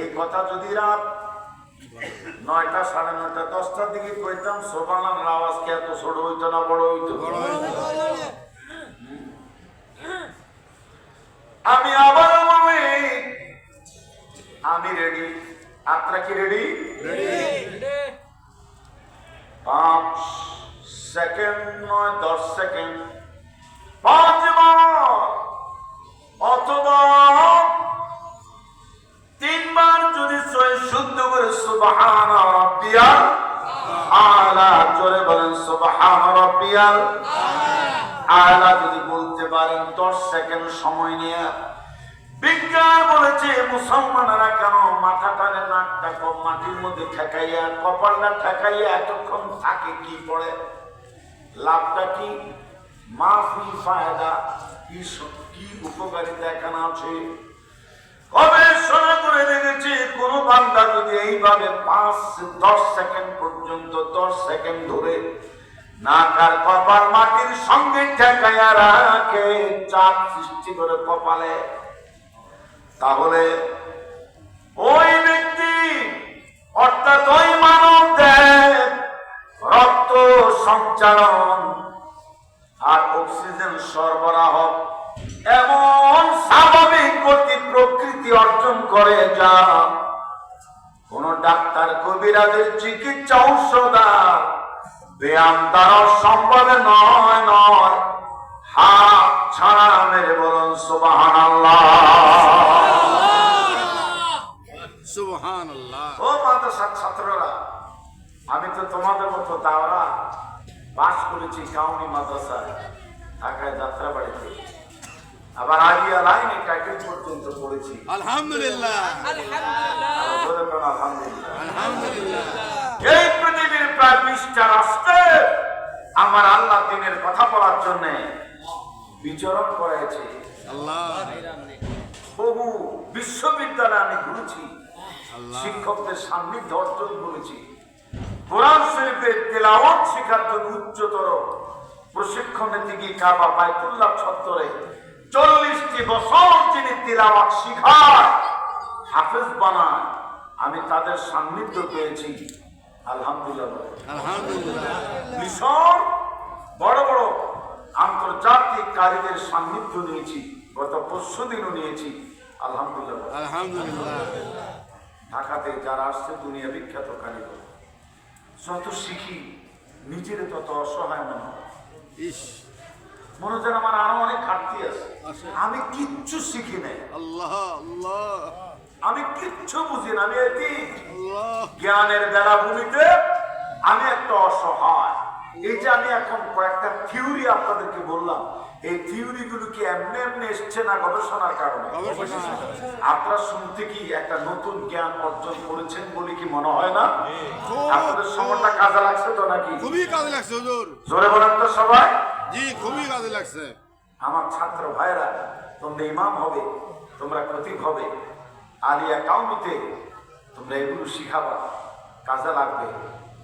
এই কথা যদি রাত 9টা, 9:30, 10টার দিকে কইতাম, সুবহানাল্লাহ, আওয়াজ কি এত ছোট হইতো না বড় হইতো? আমি আবার বলি, আমি রেডি। আপনারা কি রেডি? 5 সেকেন্ড নয়, 10 সেকেন্ড, 5 বার অথবা 3 বার যদি শুদ্ধ করে সুবহান রাব্বিয়াল আলা, জোরে বলেন সুবহান রাব্বিয়াল আলা যদি বলতে পারেন 10 সেকেন্ড সময় নিয়ে। বিজ্ঞান বলেছে মুসলমানেরা কেন মাথা টানে, নাকটা মাটির মধ্যে ঠেকাইয়া, কপালটা ঠেকাইয়া এতক্ষণ থাকে, কি পড়ে? লাভটা কি? মাফি ফায়দা, কি উপকারিতা এখানে আছে? গবেষণা করে দেখেছি, কোন বান্দা যদি এইভাবে 5-10 সেকেন্ড পর্যন্ত, 10 সেকেন্ড ধরে নাক আর কপাল মাটির সঙ্গে ঠেকাইয়া রাখে, চাপ সৃষ্টি করে কপালে, তাহলে ওই ব্যক্তি, অর্থাৎ ওই মানব দেহ রক্ত সঞ্চালন আর অক্সিজেন সরবরাহ এমন স্বাভাবিক গতি প্রকৃতি করে যা কোন ডাক্তার কবিরাজের চিকিৎসা ঔষধার ব্যায়াম দ্বারা সম্ভব নয় নয়। হাত ছাড়া মেরে বলুন সুবহানাল্লাহ। সুবহানাল্লাহ। ও মাদ্রাসার ছাত্ররা, আমি তো তোমাদের মতো দাওরা পাস করেছি কাউনি মাদ্রাসায়, ঢাকায় যাত্রাবাড়িতে, আবার আলিয়া লাইনে টাইটেল পর্যন্ত পড়েছি। আলহামদুলিল্লাহ আলহামদুলিল্লাহ। আলহামদুলিল্লাহ। এই পৃথিবীর প্রায় 20টা রাষ্ট্রে আমার আল্লাহ দিনের কথা বলার জন্য বিচরণ করেছে। আল্লাহ বহু বিশ্ববিদ্যালয়ে আমি ঘুরেছি, আল্লাহ শিক্ষকদের সান্নিধ্য অর্জন করেছি। কোরআন শরীফের তেলাওয়াত শেখার জন্য উচ্চতর প্রশিক্ষণে থেকে কাবা বাইতুল্লাহ চত্বরে 40টি বছর যিনি তেলাওয়াত শিখায়, হাফেজ বানায়, আমি তাদের সান্নিধ্য পেয়েছি। আলহামদুলিল্লাহ। আলহামদুলিল্লাহ। মিশর বড় বড় আন্তর্জাতিক কারীদের সান্নিধ্য নিয়েছি, গত পরশুদিনও নিয়েছি। আলহামদুলিল্লাহ। আলহামদুলিল্লাহ। ঢাকাতে যারা আসছে দুনিয়া বিখ্যাত কারিগর, যত শিখি নিজের তত অসহায় মনে হয়। ইস মনে হচ্ছে আমার আরো অনেক ঘাটতি আছে, আছে। আমি কিচ্ছু শিখি নাই, আল্লাহ আল্লাহ আমি কিচ্ছু বুঝি না, আমি এটি আল্লাহ। জ্ঞানের বেলাভূমিতে আমি একটা অসহায়। এই যে আমি এখন কয়েকটা থিওরি আপনাদেরকে বললাম, এই থিওরি গুলো কি এমনি এমনি এসছে না গবেষণার কারণে? আপনারা শুনতে কি একটা নতুন জ্ঞান অর্জন করেছেন বলে কি মনে হয় না? আপনাদের সময়টা কাজে লাগছে তো নাকি? খুবই কাজে লাগছে হুজুর। জোরে বলেন তো সবাই। জি খুবই কাজে লাগছে। আমার ছাত্র ভাইরা, তোমরা ইমাম হবে, তোমরা খতিব হবে, আলিয়া কাউমিতে তোমরা এগুলো শিখাবা, কাজে লাগবে।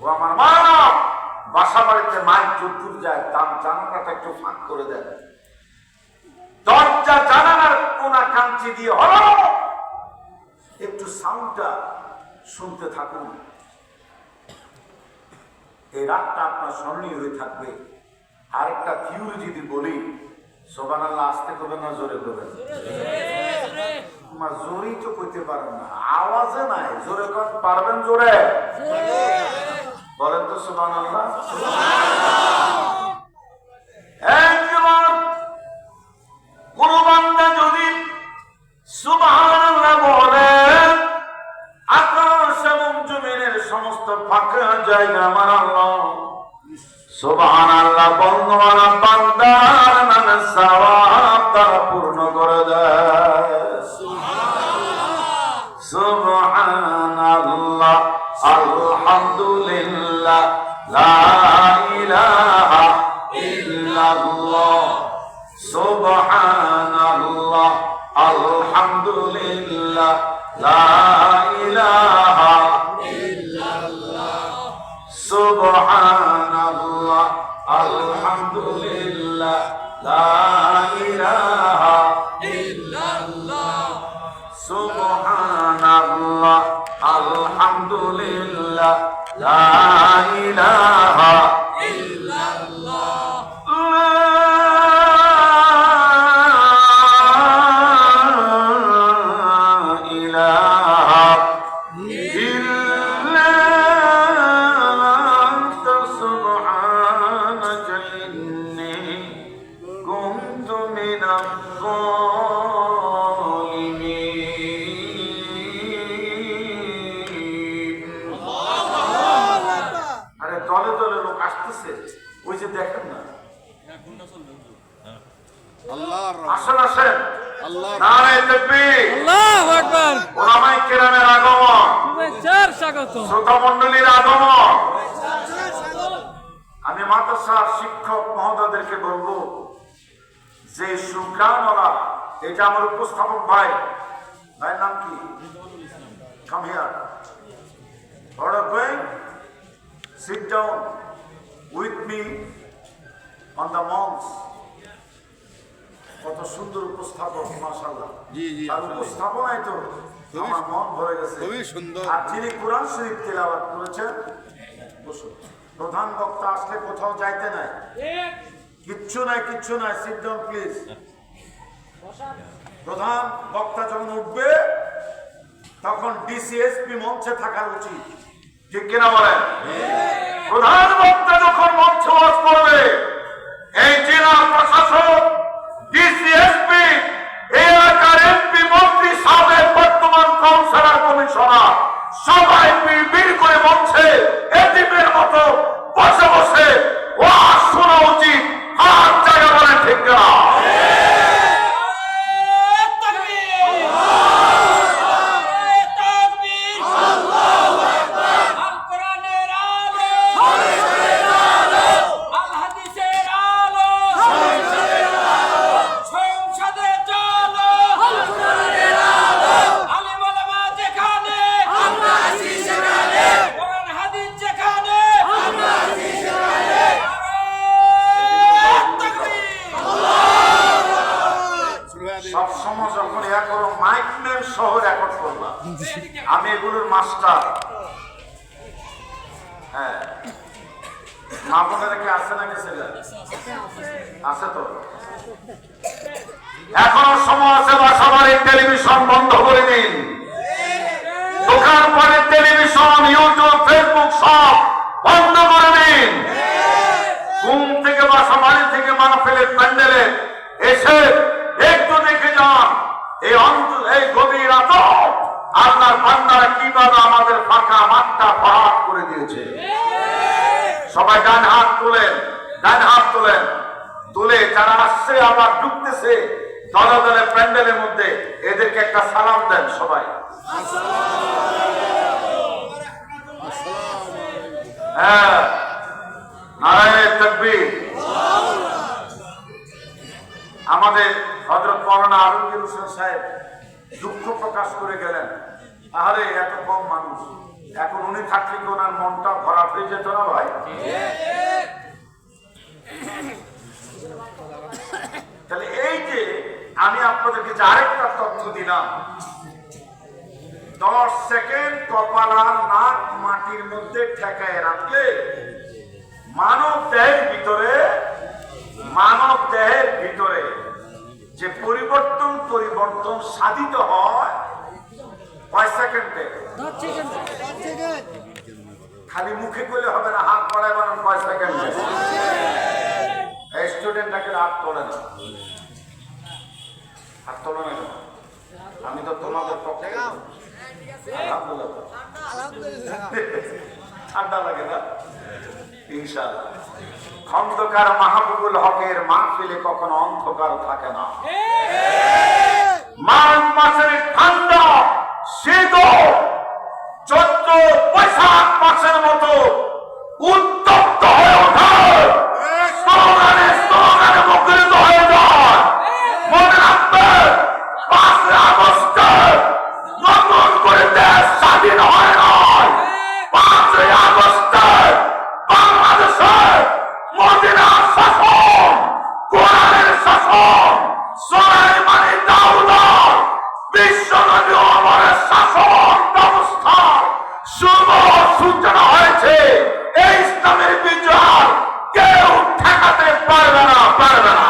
ও আমার মা, বাসা বাড়িতে মাইক যদ্দূর যায় তার জানালাটা একটু ফাঁক করে দেন, দরজা জানালার কোনা কাঞ্চি দিয়ে হলো একটু সাউন্ডটা শুনতে থাকুন। এই রাতটা আপনার স্মরণীয় হয়ে থাকবে। আরেকটা থিওরি যদি বলি, সুবহানাল্লাহ আসতে করবেন না জোরে করবেন? জোরেই তো কইতে পারেন না, আওয়াজে নাই, জোরে পারবেন? জোরে বলেন তো সুবহানাল্লাহ। কোন বান্দা যদি সুবহানাল্লাহ বলে, আকাশ এবং জমিনের সমস্ত ফাঁকা জায়গা আমার আল্লাহ সুবহানাল্লাহ বন্ধুরা বান্দার নামে সওয়াব দ্বারা পূর্ণ করে দেয়। সুবহানাল্লাহ আলহামদুলিল্লাহ লা ইলাহা ইল্লাল্লাহ। সুবহানাল্লাহ আলহামদুলিল্লাহ লা ইলাহা ইল্লাল্লাহ। সুবহানাল্লাহ আলহামদুলিল্লাহ লা ইলাহা ইল্লাল্লাহ। সুবহানাল্লাহ আলহামদুলিল্লাহ লা ইলাহা ইল্লাল্লাহ। আসেন আসেন, নারায়ে তাকবীর, আল্লাহু আকবার। উলামায়ে কেরামের আগমন, শুভেচ্ছার স্বাগত, শ্রোতা মণ্ডলীর আগমন। আমি মাদ্রাসার শিক্ষক মহোদয়দেরকে বলবো যে সুগ্রানওয়ালা, এটা আমার উপস্থাপক ভাই, ভাইয়ের নাম কি? Come here, order going, sit down with me on the mancha. কত সুন্দর উপস্থাপক, মাশাআল্লাহ। জি জি, আর উপস্থাপনায় তো আমার মন ভরে গেছে, খুবই সুন্দর। আর যিনি কোরআন শরীফ তেলাওয়াত করেছেন, বসুন। প্রধান বক্তা আসলে কোথাও যাইতে নাই, কিচ্ছু নাই, কিচ্ছু নাই, সিট ডাউন প্লিজ। প্রধান বক্তা যখন উঠবে তখন ডিসিএসপি মঞ্চে থাকা উচিত, ঠিক কিনা বলেন? প্রধানমন্ত্রী যখন মঞ্চে ওয়াজ করবে, এই জেলা প্রশাসক, ডিসিএসপি, এলাকার এমপি, মন্ত্রী, সাবেক বর্তমান কাউন্সিলর, কমিশনার সবাই বিড় করে মঞ্চে এতিমের মতো বসে বসে ওয়াজ শোনা উচিত। হাত জায়গা বলেন, ঠিক কিনা? সবসময় যখন ইয়া করো মাইকম্যান সহ রেকর্ড করলাম, আমি এগুলোর মাস্টার। হ্যাঁ, মা বোনেরা কি আছে না গেছে? আছে তো। এখনো সময় আছে, বাসাবাড়ি টেলিভিশন বন্ধ করে দিন। দোকান পরে টেলিভিশন, ইউটিউব, ফেসবুক সব বন্ধ করে দিন। ঘুম থেকে বাসা বাড়ি থেকে মাহফিলের প্যান্ডেলে এসে একটু দেখে যান এই গভীর রাত আল্লাহর বান্দারা কিভাবে আমাদের ফাঁকা মাঠটা ভরাট করে দিয়েছে। সবাই ডান হাত তোলেন, ডান হাত তোলেন, তুলে যারা আসছে আবার ঢুকতেছে দলে দলে প্যান্ডেলের মধ্যে, এদেরকে একটা সালাম দেন সবাই। হ্যাঁ, নারায়ে তাকবীর। আমাদের হযরত মাওলানা আলমগীর হোসেন সাহেব দুঃখ প্রকাশ করে গেলেন, আরে এত কম মানুষ, এখন উনি থাকলে কি ওনার মনটা ভরা হয়ে যেত না ভাই? তাহলে এই যে আমি আপনাদেরকে যে আরেকটা তথ্য দিলাম, 10 সেকেন্ড কপাল আর নাক মাটির মধ্যে ঠেকায় রাখলে মানব দেহের ভিতরে যে পরিবর্তন সাধিত হয় কয় সেকেন্ডে? খালি মুখে করলে হবে না, হাত পড়ায় বানান কয় সেকেন্ডে? স্টুডেন্টটাকে হাত তোলে না, হাত তোলে না। আমি তো তোমাদের পক্ষে। ঠান্ডা লাগে না? ইনশাআল্লাহ। খন্দকার মাহবুবুল হকের মাহফিলে কখনো অন্ধকার থাকে না। মাঘ মাসের ঠান্ডা, শীত, চৈত্র বৈশাখ মাসের মতো উত্তপ্ত হয়ে ওঠে, স্লোগানে মুখরিত হয়ে যায়। মনে রাখবেন, 5 আগস্টে নতুন করে দেশ স্বাধীন হয় নাই। 5 আগস্টে বাংলাদেশের মদিনার শাসন, কোরআনের শাসন, সুলাইমানি দাউলার, বিশ্বনবী ওমরের শাসন ব্যবস্থার শুভ সূচনা হয়েছে। এই ইসলামের বিজয় কেউ ঠেকাতে পারবে না, পারবে না।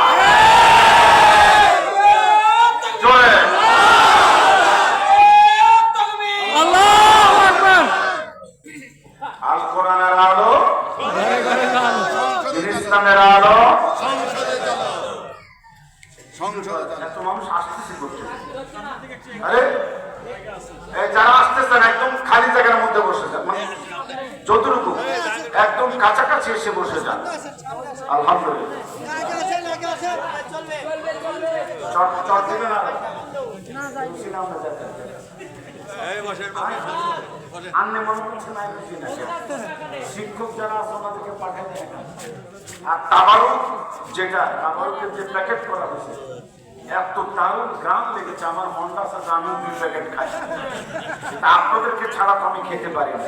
আল কোরআনের আলো, ইসলামের আলো, এত মানুষ আসতেছে করছে। আরে যারা আসতেছেন একদম খালি জায়গার মধ্যে বসে যান, মানে যতটুকু একদম কাছাকাছি এসে বসে যান। আলহামদুলিল্লাহ। চট দিবেন আর আন্নে মনে করছে না, শিক্ষক যারা আছে ওনাদেরকে পাঠাই দেয় না। আর তাবারুক, যেটা তাবারুকের যে প্যাকেট করা হয়েছে, এত দারুণ গ্রাম লেগেছে, আমার মনটা আছে আমি 2 প্যাকেট খাই। আপনাদেরকে ছাড়া তো আমি খেতে পারি না।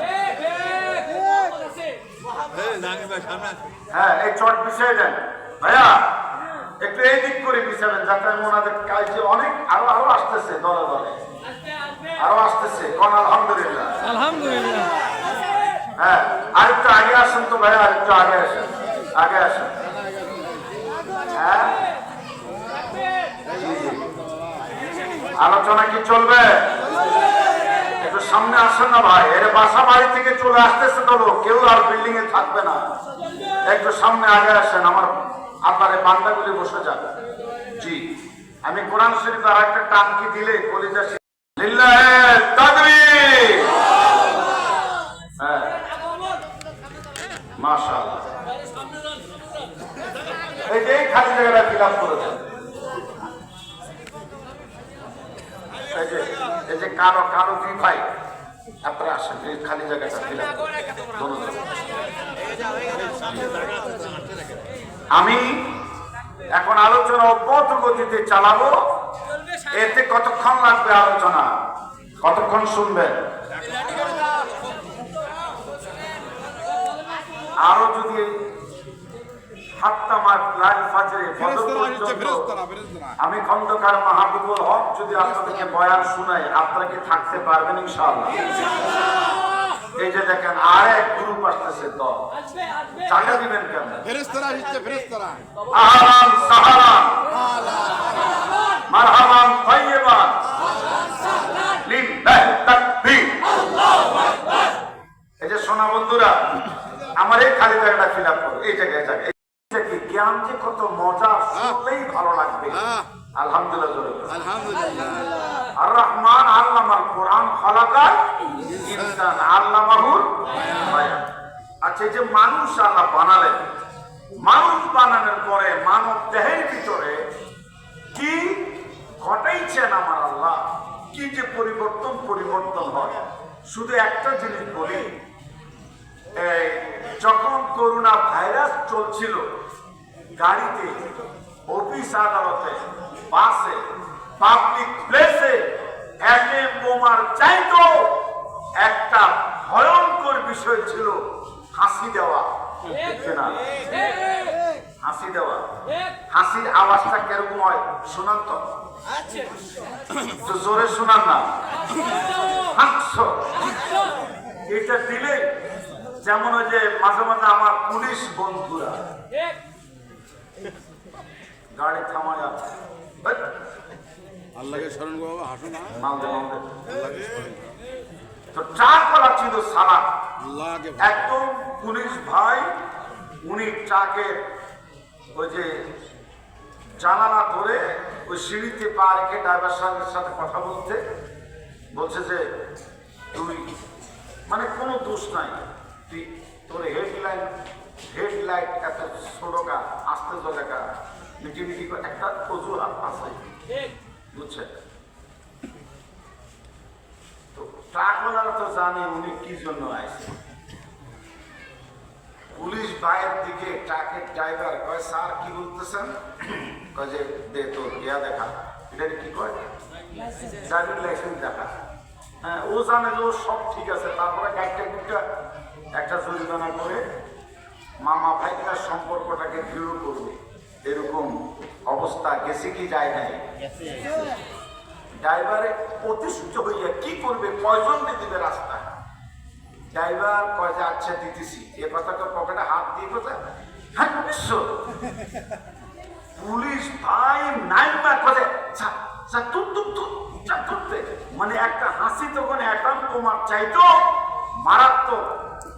হ্যাঁ, এই চট বিষয় দেন ভাইয়া, একটু এই দিক করে বিষাবেন, যাতে আমি ওনাদের কাজে অনেক আরো আসতেছে, দলে দলে আরো আসতেছে। কোন আলহামদুলিল্লাহ, আলহামদুলিল্লাহ। হ্যাঁ, আরেকটু আগে আসেন তো ভাইয়া, আরেকটু আগে আসেন, আগে আসেন। হ্যাঁ, আলোচনা কি চলবে? সামনে আসেন না ভাই, এর বাসা বাড়ি থেকে চলে আসতেছে তো লোক, কেউ আর বিল্ডিং এ থাকবে না, একটু সামনে আগে আসেন, আমার আপনার এই বান্দাগুলি বসে যান। জি, আমি কোরআন শরীফ আর একটা টানকি দিলে কলিজা লিল্লাহে তাকবীর। হ্যাঁ, মাশাআল্লাহ। এই যে খালি জায়গাটা ফিল আপ করেছেন, এই যে কারো কারো কি ভাই আপনারা আসেন, এই খালি জায়গাটা ফিল আপ। আমি এখন আলোচনা অব্যাহত গতিতে চালাবো। এতে কতক্ষণ লাগবে আলোচনা, কতক্ষণ শুনবেন? আরো যদি আমি খন্দকার মাহবুবুল হক যদি আপনাদেরকে বয়ান শুনাই, আপনারা কি থাকতে পারবেন ইনশাআল্লাহ? এই যে দেখেন আর এক গ্রুপ আসতেছে, দল টাকা দিবেন কেন? ফেরেশতারা আসছে, ফেরেশতারা। আহলান সাহলান মারহাবান তাইয়িবান লিল্লাহি তাকবীর। এই যে সোনা বন্ধুরা, আমার এই খালি জায়গাটা ফিল আপ করো, এই জায়গায় জায়গায় জ্ঞান যে কত মজা, শুনলেই ভালো লাগবে। আলহামদুলিল্লাহ জোরে আলহামদুলিল্লাহ। আর রহমান আল্লামাল কোরআন খালাকাল ইনসান আল্লামাহুল বায়ান। আচ্ছা, এই যে মানুষ আল্লাহ বানালেন, মানুষ বানানোর পরে মানব দেহের ভিতরে কি ঘটাইছেন আমার আল্লাহ, কি যে পরিবর্তন হয়। শুধু একটা জিনিস বলি, যখন করোনা ভাইরাস চলছিল, গাড়িতে, অফিস আদালতে, বাসে, পাবলিক প্লেসে একে বোমার চাইতো একটা ভয়ঙ্কর বিষয় ছিল হাসি দেওয়া। না, হাসি দেওয়া, হাসির আওয়াজটা কিরকম হয় শোনান তো, জোরে শোনান না, হাসছো। এটা দিলে যেমন ওই যে মাঝে মাঝে আমার পুলিশ বন্ধুরা গাড়ি থামায় আল্লাহকে স্মরণ করো, হাসো না। আল্লাহকে স্মরণ করো। তো ট্রাকওয়ালা ছিল সালাম, আল্লাহকে একদম পুলিশ ভাই, উনি ট্রাকের ওই যে জানালা ধরে ওই সিঁড়িতে পা রেখে ড্রাইভার সাহেবের সাথে কথা বলছে যে তুই মানে কোনো দোষ নাই, তুই তোর হেডলাইট এত ছোটকা আস্তে জলেকা মিটি করে একটা অজুহাত আছে, বুঝছেন? তো ট্রাকওয়ালারা তো জানে উনি কি জন্য আসছে। পুলিশ ভাইয়ের দিকে ট্রাকের ড্রাইভার কয়, স্যার কি বলতেছেন? কয় যে দে তোর ইয়া দেখা, এটা কি কয়, ড্রাইভিং লাইসেন্স দেখা। হ্যাঁ, ও জানে যে ও সব ঠিক আছে, তারপরে গাড়িটা একটা জরিমানা করে মামা ভাইটার সম্পর্কটাকে দৃঢ় করবে, এরকম অবস্থা গেছে কি যায় নাই? ড্রাইভারে প্রতিষ্ঠিত হইয়া কি করবে, কয়জন দিবে রাস্তা? ড্রাইভার কয় যে আচ্ছা দিতেছি, এ কথাটা পকেটে হাত দিয়ে কোথায় হাঁটছো। পুলিশ ভাই নাইমা করে মানে একটা হাসি তখন অ্যাটম বোমার চাইতো মারাত্মক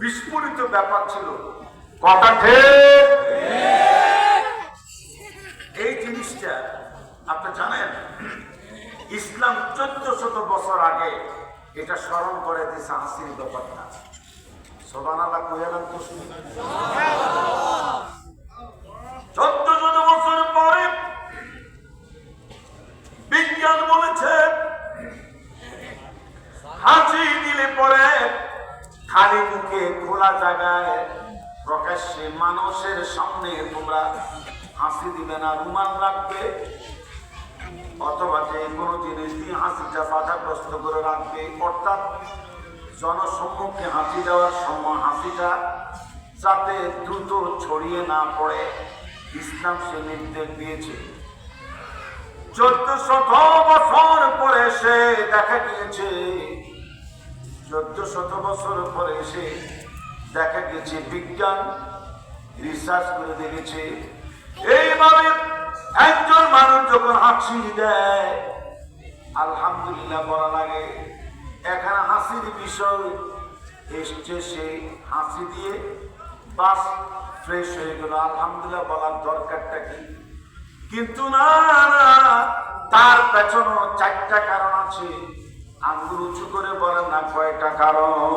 বিস্ফোরিত ব্যাপার ছিল। কথা ঠিক? এই জিনিসটা আপনি জানেন, ইসলাম 1400 বছর আগে এটা স্মরণ করে দিয়েছে হাসির ব্যাপারটা। সুবহানাল্লাহ কইলাম তো, 1400 বছর পরে বিজ্ঞান বলেছে হাসি দিলে পরে খালি মুখে খোলা জায়গায় প্রকাশ্যে মানুষের সামনে তোমরা হাসি দিবে না, রুমাল রাখবে, অথবা যে কোনো জিনিস দিয়ে হাসিটা বাধাগ্রস্ত করে রাখবে, অর্থাৎ জনসম্মুখে হাসি দেওয়ার সময় হাসিটা যাতে দ্রুত ছড়িয়ে না পড়ে ইসলাম সে নির্দেশ দিয়েছে। 1400 বছর পরে এসে দেখা গিয়েছে, 1400 বছর পরে এসে দেখা গেছে বিজ্ঞান রিসার্চ করে দেখেছে এইভাবে একজন মানুষ যখন হাসি দেয় আলহামদুলিল্লাহ বলা লাগে, এখানে হাসির বিষয় এসছে, সে হাসি দিয়ে বাস ফ্রেশ হয়ে গেল, আলহামদুলিল্লাহ বলার দরকারটা কি? কিন্তু না, তার পেছনে 4টা কারণ আছে। আঙ্গুল উঁচু করে বলেন না কয়টা কারণ?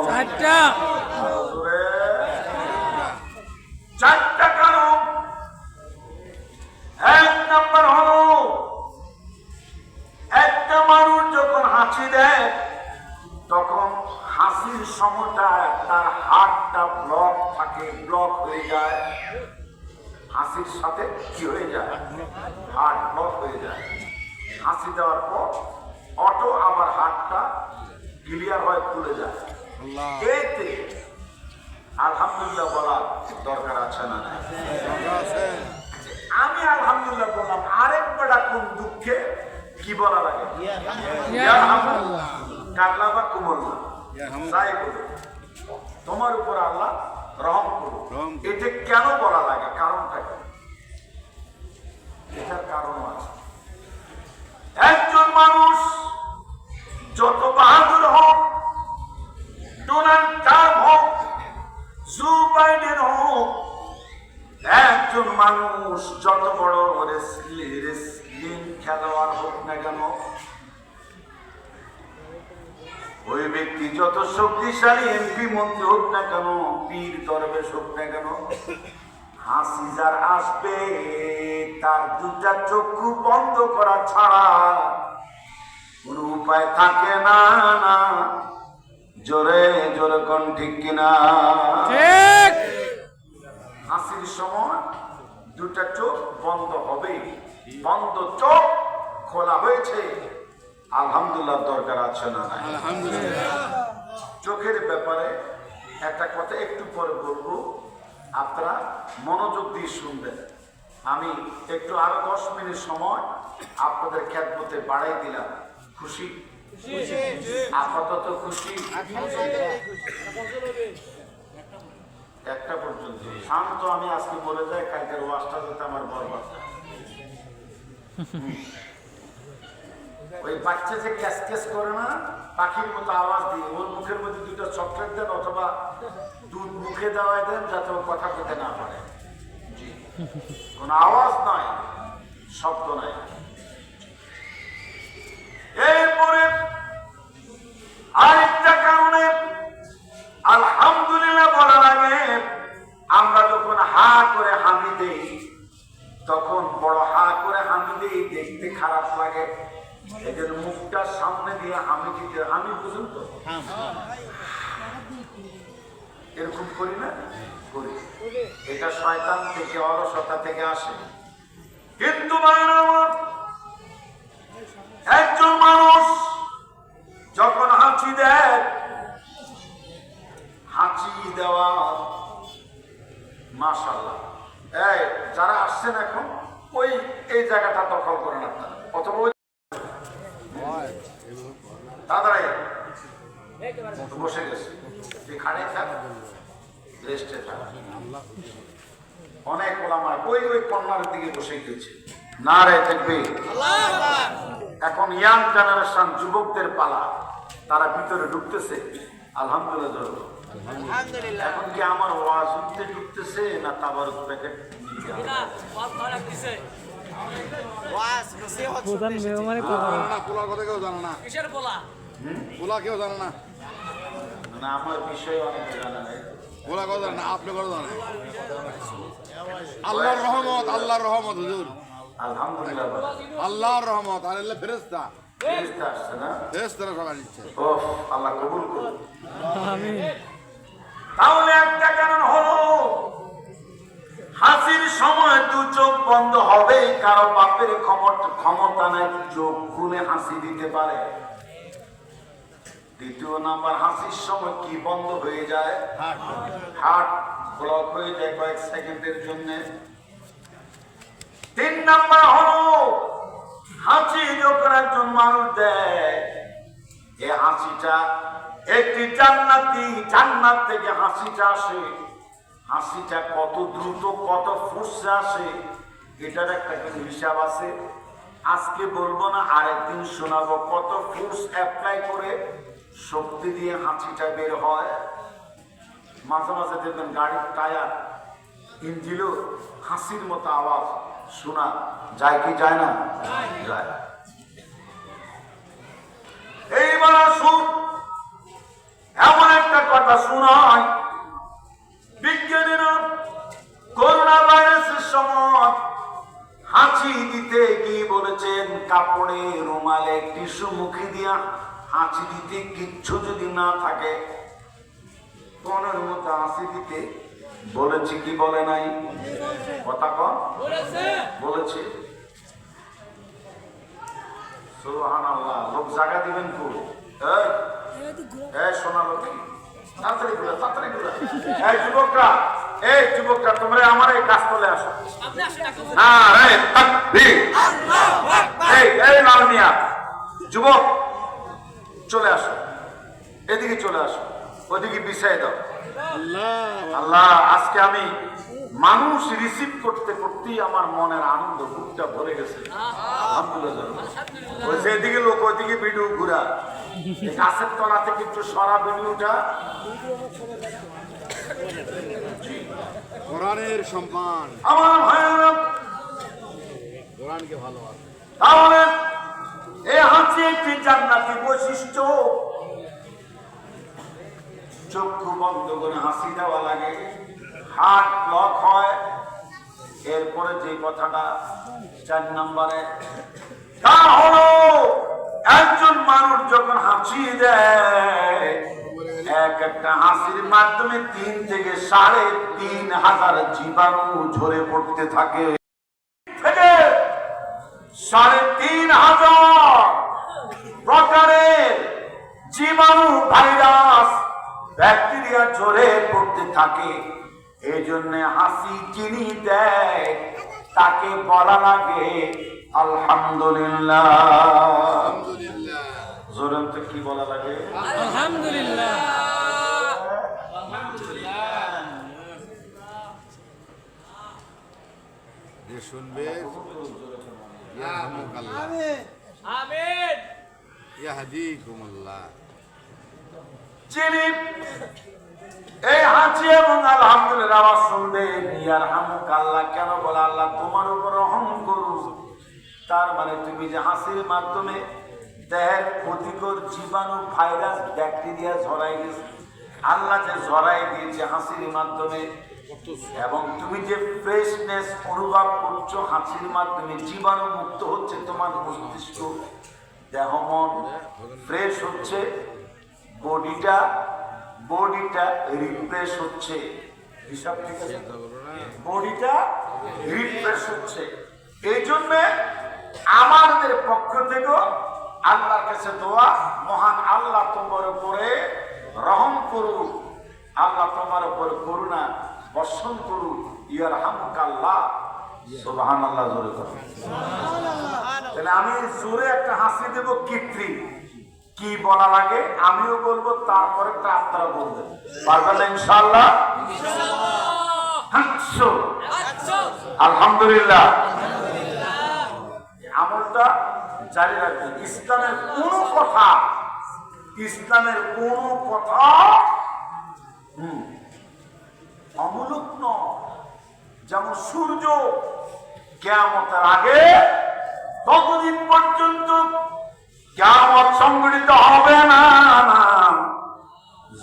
4টা কারণ। 1 নাম্বার হলো, একটা মানুষ যখন হাসি দেয় তখন হাসির সময়টা তার হার্টটা ব্লক থাকে, ব্লক হয়ে যায়। হাসির সাথে কি হয়ে যায়? হার্ট ব্লক হয়ে যায়। হাসি দেওয়ার পর অটো আবার হার্টটা ক্লিয়ার হয়, খুলে যায়। এতে আলহামদুলিল্লাহ বলার দরকার আছে না? আমি আলহামদুলিল্লাহ বললাম, আরেক বেড়া কোন দুঃখে কি বলা লাগে? কাল্লা বা কুমল্লা যাই বলো, তোমার উপর আল্লাহ রহম করো। এটা কেন বলা লাগে? কারণটা কি? এটার কারণ আছে। একজন মানুষ যত বাহাদুর হোক, ডোনাল্ড ট্রাম্প হোক, জো বাইডেন হোক, একজন মানুষ যত বড় রেসলিং খেলোয়াড় হোক না কেন, ওই ব্যক্তি যত শক্তিশালী এমপি মন্ত্রী হোক না কেন, পীর দরবেশ হোক না কেন, হাসি যার আসবে তার 2টা চক্ষু বন্ধ করা ছাড়া কোন উপায় থাকে না। না জোরে জোরে কোন ঠিক কিনা? হাসির সময় 2টা চোখ বন্ধ হবে। বন্ধ চোখ খোলা হয়েছে, আলহামদুলিল্লাহ দরকার আছে না? চোখের ব্যাপারে একটা কথা একটু পরে বলবো, আপনারা মনোযোগ দিয়ে শুনবেন। আমি একটু আরো 10 মিনিট সময় আপনাদের খেদমতে বাড়াই দিলাম। খুশি? আপাতত খুশি? 1টা পর্যন্ত শান্ত। আমি আজকে বলে যাই, কালকের ওয়াজটা যাতে আমার বরবাদ। ওই বাচ্চা যে ক্যাস ক্যাস করে না, পাখির মতো আওয়াজ দিয়ে, ওর মুখের মধ্যে 2টা চকলেট দেন অথবা দুধ মুখে দেওয়াই দেন, যাতে ও কথা বলতে না পারে। জি, কোন আওয়াজ নাই, শব্দ নাই। এরপরে আরেকটা কারণে আলহামদুলিল্লাহ বলা লাগে, আমরা যখন হা করে হামি দেই, তখন বড় হা করে হামি দেই, দেখতে খারাপ লাগে। এদের মুখটা সামনে দিয়ে হামি দিতে, আমি বুঝুন তো এরকম করি না? করি। এটা শয়তান থেকে, অলসতা থেকে আসে। কিন্তু একজন মানুষ যখন হাঁচি দেয়, হাঁচি দেওয়া মাশাআল্লাহ, এই যারা আসছেন এখন ওই এই জায়গাটা দখল করেন আপনারা, অথবা দাদারাই বসে গেছে, যে খাড়ে থাক, রেস্টে থাক। অনেক ওলামায় ওই কর্নার দিকে বসে গেছে। না রে দেখবে, এখন ইয়াং জেনারেশন যুবকদের পালা, তারা ভিতরে ঢুকতেছে। আলহামদুলিল্লাহ। এখন কি আমার ওয়াজ উঠতে ঢুকতেছে না তাবারুক প্যাকেট? আমার বিষয় অনেক জানা নাই। আল্লাহর রহমত, আল্লাহর রহমত হুজুর। আলহামদুলিল্লাহ। আল্লাহর রহমত আর আল্লাহ ফেরেশতা। ফেরেশতা আসছে না? ফেরেশতারা সবাই দিচ্ছে। ওহ, আল্লাহ কবুল করুন। আমিন। তাহলে একটা কারণ হলো, হাসির সময় 2 চোখ বন্ধ হবে। কারো বাপের ক্ষমতা নাই চোখ খুলে হাসি দিতে পারে। 2 নাম্বার, হাসির সময় কি বন্ধ হয়ে যায়? হার্ট ব্লক হয়ে যায় কয়েক সেকেন্ডের জন্য। 3 নাম্বার হলো, হাসি যখন একজন মানুষ দেয়, এই হাসিটা একটি জান্নাত থেকে হাসিটা আসে। হাসিটা কত দ্রুত, কত ফোর্সে আসে, এটার একটা হিসাব আছে। আজকে বলবো না, আরেকদিন শোনাবো কত ফোর্স অ্যাপ্লাই করে শক্তি দিয়ে হাঁচিটা বের হয়। মাঝে মাঝে দেখবেন গাড়ির টায়ার ইঞ্জিনও হাসির মতো আওয়াজ শোনা যায় কি যায় না? যায়। এইবার আসুন এমন একটা কথা শোনায়, বিজ্ঞানীরা করোনা ভাইরাসের সময় হাঁচি দিতে কি বলেছেন, কাপড়ে রুমালে টিস্যু মুখে দিয়া হাঁচি দিতে কিচ্ছু যদি না থাকে কোনের মতো হাসি দিতে বলেছে কি বলে নাই? কথা কন বলেছে। সুবহানাল্লাহ। লোক জায়গা দিবেন খুব। এই শোনা লোক তাড়াতাড়ি ঘুরা, তাড়াতাড়ি ঘুরা। এই যুবকরা, এই যুবকরা, তোমরা আমার এই কাজ চলে আসো। নারে তাকবীর। এই লাল মিয়া যুবক চলে আসো, এদিকে চলে আসো, ওদিকে বিছাই দাও। আল্লাহ, আজকে আমি মানুষ রিসিভ করতে করতেই আমার মনের আনন্দ বুকটা ভরে গেছে। আলহামদুলিল্লাহ। ওই যে এদিকে লোক ওইদিকে ভিডিও ঘুরা, গাছের তলা থেকে একটু সরা ভিডিওটা। কোরআনের সম্মান, আমার ভাইয়েরা, কোরআনকে ভালোবাসে। তাহলে এই হাঁচি একটি জান্নাতি বৈশিষ্ট্য। চক্ষু বন্ধ করে হাসি দেওয়া লাগে, হার্ট ব্লক হয়। এরপরে যে কথাটা 4 নম্বরে, তা হলো একজন মানুষ যখন হাসি দেয়, এক একটা হাসির মাধ্যমে 3 থেকে 3,500 জীবাণু ঝরে পড়তে থাকে। 3,500 প্রকারের জীবাণু, ভাইরাস, ব্যাকটেরিয়া ঝরে পড়তে থাকে। এই জন্য হাসি যিনি দেয় তাকে বলা লাগে আলহামদুলিল্লাহ। জোরেন তো কি বলা লাগে? আলহামদুলিল্লাহ। যে শুনবে আমিন। ইয়াহদিকুমুল্লাহ। যিনি এই হাঁচি এবং আলহামদুলিল্লাহ আওয়াজ শুনবে, ইয়ারহামুকাল্লাহ কেন বলে? আল্লাহ তোমার উপর রহম করুন। তার মানে তুমি যে হাসির মাধ্যমে দেহের ক্ষতিকর জীবাণু, ভাইরাস, ব্যাকটেরিয়া ঝরাই গেছে, আল্লাহ যে ঝরাই দিয়েছে হাসির মাধ্যমে, এবং তুমি যে ফ্রেশনেস অনুভব করছো হাসির মাধ্যমে, জীবাণু মুক্ত হচ্ছে তোমার মস্তিষ্ক, দেহ, মন ফ্রেশ হচ্ছে, বডিটা রিফ্রেশ হচ্ছে। হিসাব ঠিক আছে? বডিটা রিফ্রেশ হচ্ছে। এই জন্য আমাদের পক্ষ থেকে আল্লাহর কাছে দোয়া, মহান আল্লাহ তোমার উপরে রহম করুন, আল্লাহ তোমার উপর করুণা বর্ষণ করুন। ইয়ারহামুকাল্লাহ। সুবহানাল্লাহ। জোরে করুন। তাহলে আমি জোরে একটা হাসি দেব, কৃত্রিম কি বলা লাগে আমিও বলবো, তারপরে আপনারা বলবেন, পারবেন ইনশাআল্লাহ? আলহামদুলিল্লাহ। আমলটা জারি রাখবেন। ইসলামের কোন কথা অমূলক নয়। যেমন সূর্য কিয়ামতের আগে ততদিন পর্যন্ত কিয়ামত সংঘটিত হবে না,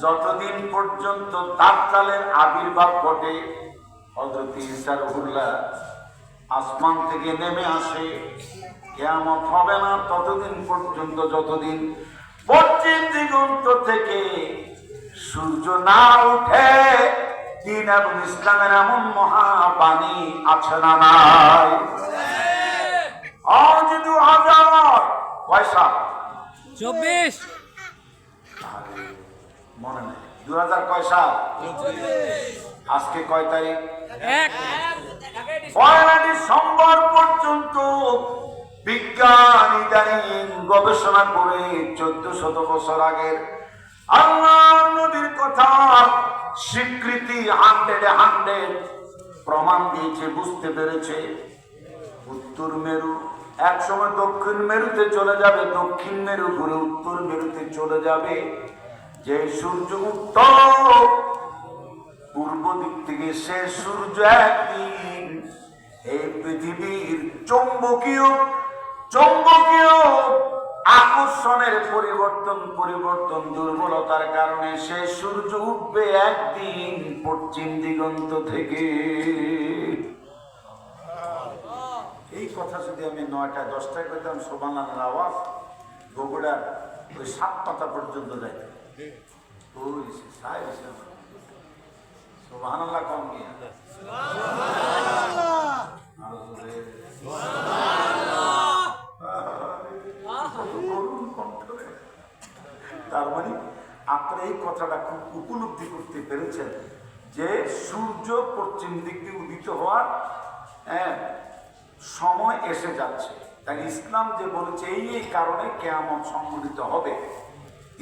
যতদিন পর্যন্ত দাজ্জালের আবির্ভাব ঘটে। হযরত ঈসা রূহুল্লাহ আসমান থেকে নেমে আসে, কিয়ামত হবে না ততদিন পর্যন্ত যতদিন পশ্চিম দিগন্ত থেকে সূর্য না উঠে। দিন এবং ইসলামের এমন মহাবাণী আছে না নাই? আজ 2000 পয়সা 24 মনে নেই, 2000 কয় সাল? আজকে কয় তারিখ? 1 ডিসেম্বর পর্যন্ত বিজ্ঞান ইদানিং গবেষণা করে 1400 বছর আগের আল্লাহর নবীর কথা স্বীকৃতি 100 প্রমাণ দিয়েছে, বুঝতে পেরেছে উত্তর মেরু এক সময় দক্ষিণ মেরুতে চলে যাবে, দক্ষিণ মেরু ঘুরে উত্তর মেরুতে চলে যাবে। যে সূর্য উত্তর পূর্ব দিক থেকে সে সূর্য একদিন এই পৃথিবীর চৌম্বকীয় আকর্ষণের পরিবর্তন দুর্বলতার কারণে সে সূর্য উঠবে একদিন পশ্চিম দিগন্ত থেকে। এই কথা যদি আমি 9টা 10টায় করতাম, সুবহানাল্লাহ আওয়াজ বগুড়ার ওই 7 পাতা পর্যন্ত যাইত। ওই সুবহানাল্লাহ কম গিয়া তার মানে আপনারা এই কথাটা খুব উপলব্ধি করতে পেরেছেন যে সূর্য পশ্চিম দিক দিয়ে উদিত হওয়ার সময় এসে যাচ্ছে। তাই ইসলাম যে বলেছে এই কারণে কিয়ামত সংঘটিত হবে,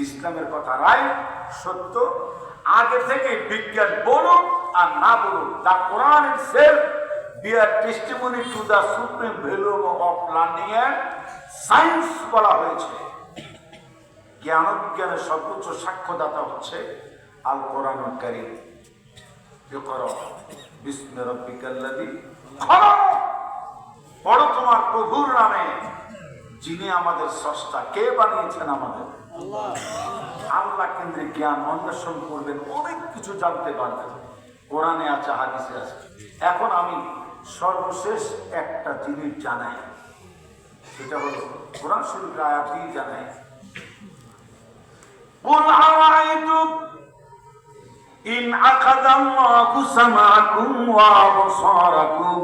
ইসলামের কথা রাইট, সত্য। আগে থেকে বিজ্ঞান বলুন আর না বলুন, the Quran itself bear testimony to the supreme value of learning and science বলা হয়েছে। জ্ঞান বিজ্ঞানের সর্বোচ্চ সাক্ষ্যদাতা হচ্ছে আল কোরআনুল কারীম। ইকরা বিসমি রাব্বিকাল্লাযী খলাক, পড়ো তোমার প্রভুর নামে যিনি আমাদের স্রষ্টা। কে বানিয়েছেন? আমাদের আল্লাহ কেন্দ্রিক জ্ঞান অন্বেষণ করবেন, অনেক কিছু জানতে পারবেন। কোরআনে আছে, হাদিসে আছে। এখন আমি সর্বশেষ একটা জিনিস জানাই, সেটা হলো কোরআন শরীফের আয়াতই জানাই। قُلْ أَرَأَيْتُمْ إِنْ أَخَذَ اللَّهُ سَمْعَكُمْ وَأَبْصَارَكُمْ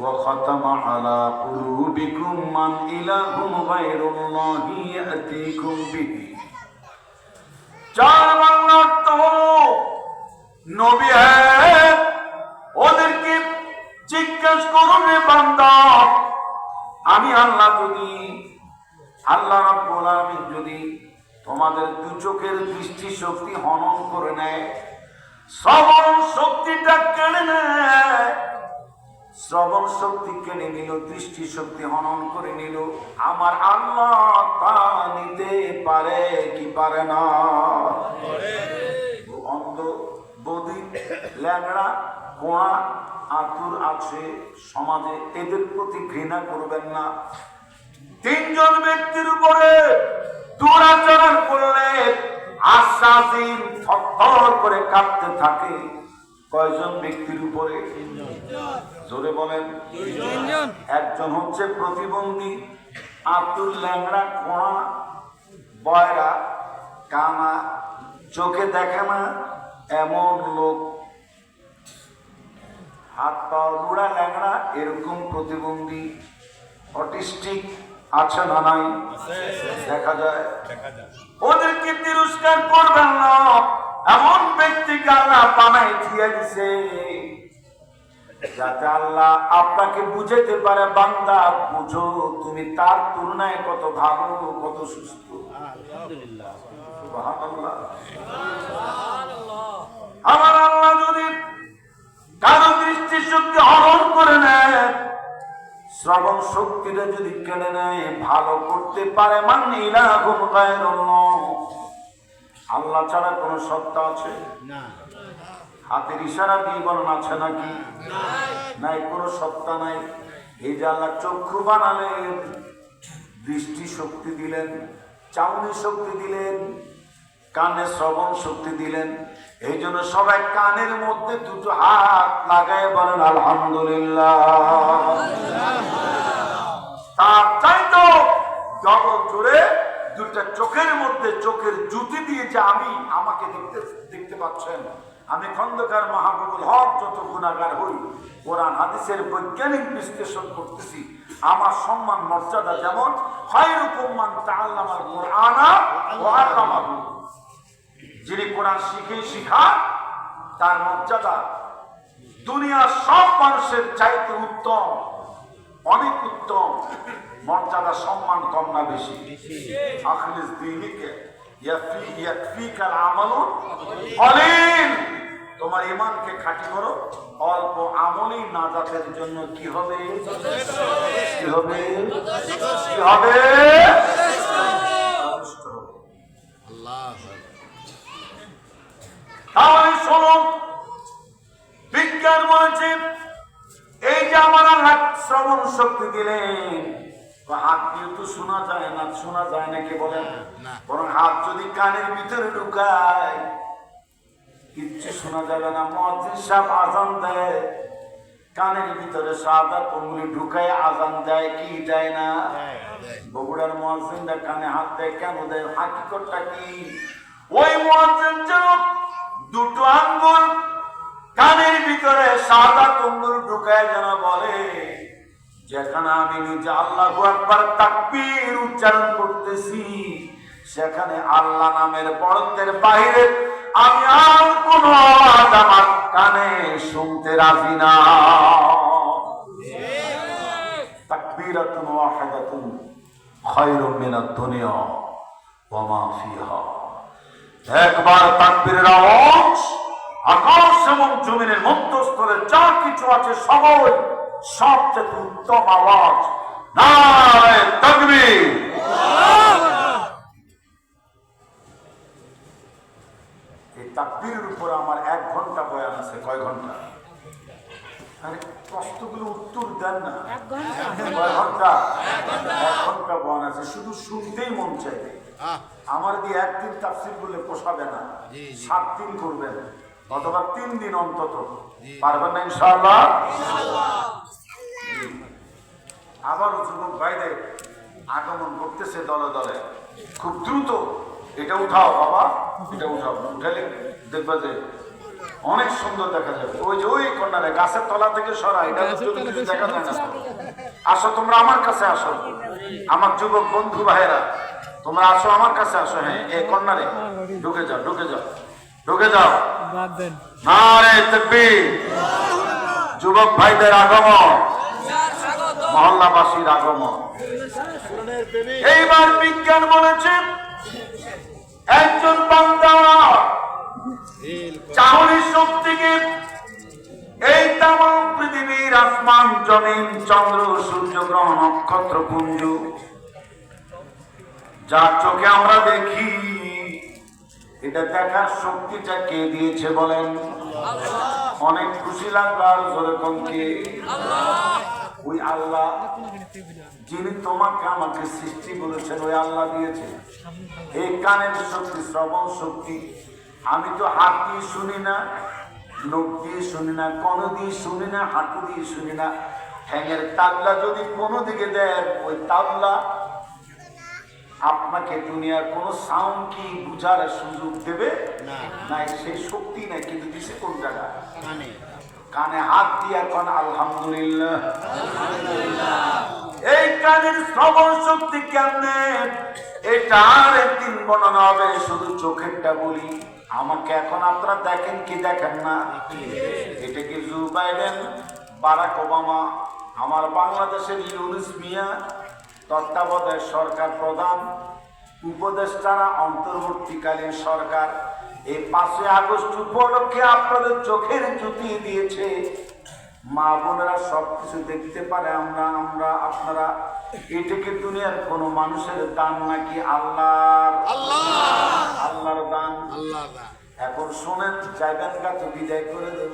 وَخَتَمَ عَلَى قُلُوبِكُمْ مَنْ إِلَٰهٌ غَيْرُ اللَّهِ يَأْتِيكُمْ بِهِ। চার বাংলা অর্থ হলো, নবী হ্যাঁ, ওদেরকে জিজ্ঞেস করুন রে বান্দা, আমি আল্লাহ রাব্বুল আলামিন যদি তোমাদের দু চোখের দৃষ্টি শক্তি হনন করে নেয়, শ্রবণ শক্তিটা কেড়ে নেয়, শ্রবণ শক্তি কেড়ে নিল, দৃষ্টি শক্তি হনন করে নিল, আমার আল্লাহ তা নিতে পারে কি পারে না? অন্ধ, বধির, ল্যাংড়া, কোঁড়া, আতুর আছে সমাজে, এদের প্রতি ঘৃণা করবেন না। 3 জন ব্যক্তির উপরে দুরাচরণ করলে আশ্বাসীন থরথর করে কাঁপতে থাকে। কয়জন ব্যক্তির উপরে? জোরে বলেন। একজন হচ্ছে প্রতিবন্ধী, আতুর, ল্যাংড়া, কোঁড়া, বয়রা, কানা, চোখে দেখে না এমন লোক, হাত পা লুড়া, ল্যাংড়া, এরকম প্রতিবন্ধী। অটিস্টিক আছে না নাই? দেখা যায়। ওদেরকে তিরস্কার করবেন না। এমন ব্যক্তিকে আল্লাহ বানাই দিয়ে দিছে যাতে আল্লাহ আপনাকে বুঝাতে পারে, বান্দা বুঝো তুমি তার তুলনায় কত ভালো, কত সুস্থ। সুবহানাল্লাহ। আমার আল্লাহ যদি কারো দৃষ্টি শক্তি হরণ করে নেয়, শ্রবণ শক্তিটা যদি কেড়ে নেয়, ভালো করতে পারে মান ইলাহুন গায়রুল্লাহ, আল্লাহ ছাড়া কোন সত্তা আছে? না। হাতের ইশারা দিয়ে বলেন আছে নাকি? নাই, কোন সত্তা নাই। এই যে আল্লাহ চক্ষু বানালেন, দৃষ্টি শক্তি দিলেন, চাউনি শক্তি দিলেন, কানে শ্রবণ শক্তি দিলেন, এই জন্য সবাই কানের মধ্যে 2টো হাত লাগায় বলেন আলহামদুলিল্লাহ। তার চাইতো জগৎ জুড়ে 2টা চোখের মধ্যে চোখের জুতি দিয়ে যে আমাকে দেখতে পাচ্ছেন, আমি খন্দকার মাহবুবুল হক যত গুনাহগার হই, কোরআন হাদিসের বৈজ্ঞানিক বিশ্লেষণ করতেছি, আমার সম্মান মর্যাদা যেমন খায়রুকুম মান তাআল্লামাল কুরআনা ওয়া আল্লামাহু, যিনি কোরআন শিখান তার মর্যাদা দুনিয়ার সব মানুষের চাইতে উত্তম, অনেক উত্তম। মর্যাদা সম্মান কম না বেশি? আখলিস দীনিকে ইয়াকফিকাল আমালু কলিল, তোমার ইমানকে খাঁটি করো, অল্প আমলেই নাজাতের জন্য কি হবে? কি হবে? কি হবে? তাহলে শোনো, বিজ্ঞান বলেছে এই যে আমার আল্লাহ শ্রবণ শক্তি দিলেন, হাত দিয়ে তো শোনা যায় না, শোনা যায় না কে বলেন? বরং হাত যদি কানের ভিতরে ঢুকায় কিচ্ছু শোনা যাবে না। মুয়াজ্জিন সাহেব আজান দেয়, কানের ভিতরে শাহাদাত আঙ্গুলি ঢুকায় আজান দেয় কি দেয় না? বগুড়ার মুয়াজ্জিনরা কানে হাত দেয়, কেন দেয়? হাকিকতটা কি? ওই মুয়াজ্জিন যেন দুটো আঙ্গুল কানের ভিতরে শাহাদাত আঙ্গুল ঢুকায় যেন বলে, যেখানে আমি নিজে আল্লাহু আকবার তাকবীর উচ্চারণ করতেছি, সেখানে আল্লাহ নামের বড়ত্বের বাইরে আমি আর কোন আওয়াজ আমার কানে শুনতে রাজি না। তাকবীরাতুন ওয়াহিদাতুন খায়রুম মিনাদ দুনিয়া ওয়া মা ফিহা। একবার তাকবীরের আওয়াজ আকাশ এবং জমিনের মধ্যস্থলে যা কিছু আছে সবচেয়ে উত্তম আওয়াজ নারে তাকবীর। এই তাকবীরের উপর আমার 1 ঘন্টা বয়ান আছে। কয় ঘন্টা? আরে প্রশ্নগুলো উত্তর দেন না। 1 ঘন্টা। কয় ঘন্টা? 1 ঘন্টা বয়ান আছে, শুধু শুনতেই মন চাই। আমার দিয়ে একদিন তাফসীর করলে পোষাবে না, 7 দিন করবেন অথবা 3 দিন অন্তত। পারবেন না ইনশাআল্লাহ? আবারও যুবক ভাইদের আগমন করতেছে দলে দলে, খুব দ্রুত। এটা উঠাও বাবা, এটা উঠাও, উঠালে দেখবা যে অনেক সুন্দর দেখা যাবে। ওই যে ওই কর্নারে গাছের তলা থেকে সরা, এটা দেখা যায় না। আসো তোমরা আমার কাছে আসো, আমার যুবক বন্ধু ভাইয়েরা তোমরা আসো আমার কাছে আসো। হ্যাঁ, এই কর্নারে ঢুকে যাও, ঢুকে যাও, ঢুকে যাও। নারে তাকবীর। যুবক ভাইদের আগমন, মহল্লাবাসীর আগমন। এইবার বিজ্ঞান বলেছে একজন বান্দা চাহনির শক্তিকে এই তামাম পৃথিবীর আসমান জমিন চন্দ্র সূর্য গ্রহ নক্ষত্র পুঞ্জ যার চোখে আমরা দেখি, এটা দেখার শক্তিটা কে দিয়েছে বলেন? অনেক খুশি লাগলো, আর জোরে কম কে? ওই আল্লাহ যিনি তোমাকে আমাকে সৃষ্টি করেছেন, ওই আল্লাহ দিয়েছে এই কানের শক্তি, শ্রবণ শক্তি। আমি তো হাত দিয়ে শুনি না, নখ দিয়ে শুনি না, কনো দিয়ে শুনি না, হাঁটু দিয়ে শুনি না। ঠ্যাঙের তাবলা যদি কোনো দিকে দেন, ওই তাবলা আপনাকে দুনিয়ার কোন সাউন্ড কি বুঝার সুযোগ দেবে না, সেই শক্তি নাই। কিন্তু দিছে কোন জায়গায়? কানে হাত দিয়ে এখন আলহামদুলিল্লাহ। এই কানের শ্রবণ শক্তি কেমনে, এটা আর একদিন বর্ণনা হবে। শুধু চোখেরটা বলি, আমাকে এখন আপনারা দেখেন কি দেখেন না? এটা কি জো বাইডেন, বারাক ওবামা, আমার বাংলাদেশের ইউনুস মিয়া, তত্ত্বাবধায়ক সরকার প্রধান, উপদেষ্টারা, অন্তর্বর্তীকালীন সরকার এই 5ই আগস্ট উপলক্ষে আপনাদের চোখের জ্যোতি দিয়েছে। মা বোনেরা সবকিছু দেখতে পারে, আমরা আপনারা। এটাকে দুনিয়ার কোন মানুষের দান নাকি আল্লাহর দান? এখন শোনেন, যাইবেন কাছে বিদায় করে দেব।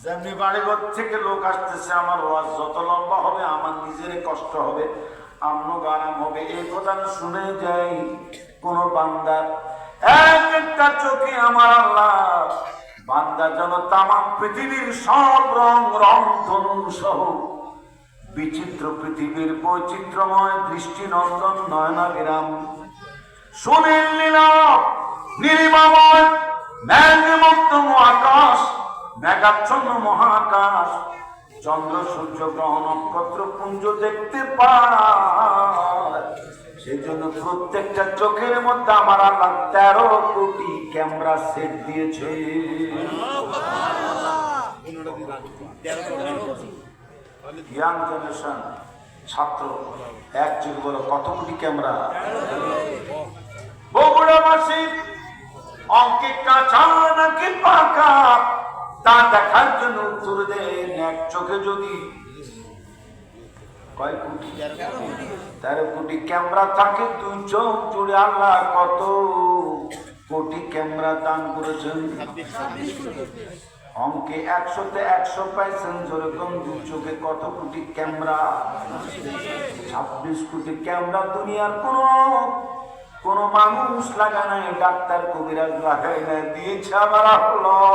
যেমনি বাড়িঘর থেকে লোক আসতেছে, আমার ওয়াজ যত লম্বা হবে আমার নিজের কষ্ট হবে, আমনো আরাম হবে। এই কথা শুনে যাই কোন বান্দার এক একটা চোখে আমার আল্লাহ বান্দা যেন তামাম পৃথিবীর সব রং ধনু সহ বিচিত্র পৃথিবীর বৈচিত্র্যময় দৃষ্টিনন্দন নয়নাভিরাম সুনীল নীলাভ নীলিমাময় মেঘমুক্ত মহাকাশ, মেঘাচ্ছন্ন মহাকাশ, চন্দ্র সূর্য গ্রহ নক্ষত্র পুঞ্জ দেখতে পায়। সেই জন্য প্রত্যেকটা চোখের মধ্যে আমার আল্লাহ 13 কোটি ক্যামেরা সেট দিয়েছে। ইয়াং জেনারেশন ছাত্র একযোগ বলো, কত কোটি ক্যামেরা? বগুড়াবাসী অঙ্কে কাঁচা নাকি পাকা, তা দেখার জন্য উত্তর দেন, এক চোখে যদি কয় কোটি 13 কোটি ক্যামেরা থাকে, 2 চোখ জুড়ে আল্লাহ কত কোটি ক্যামেরা দান করেছেন। অঙ্কে 100-তে 100 পাইছেন, যেরকম 2 চোখে কত কোটি ক্যামেরা? 26 কোটি ক্যামেরা। দুনিয়ার কোন মানুষ লাগায় নাই, ডাক্তার কবিরাজ লাগায় নাই, দিয়েছে আবার আল্লাহ।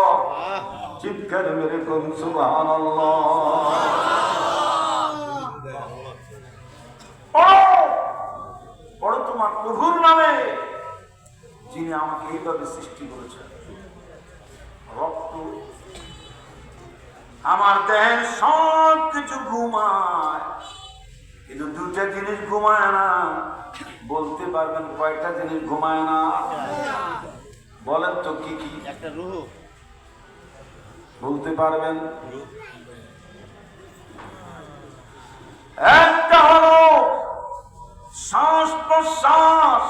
চিৎকার মেরে কোন সুবহানাল্লাহ। পড়ো তোমার প্রভুর নামে, যিনি আমাকে এইভাবে সৃষ্টি করেছেন। রক্ত আমার দেহের সব কিছু ঘুমায়, কিন্তু 2টা জিনিস ঘুমায় না। বলতে পারবেন কয়টা জিনিস ঘুমায় না? বলেন তো কি কি? একটা রুহ বলতে পারবেন? একটা হলো শ্বাস প্রশ্বাস,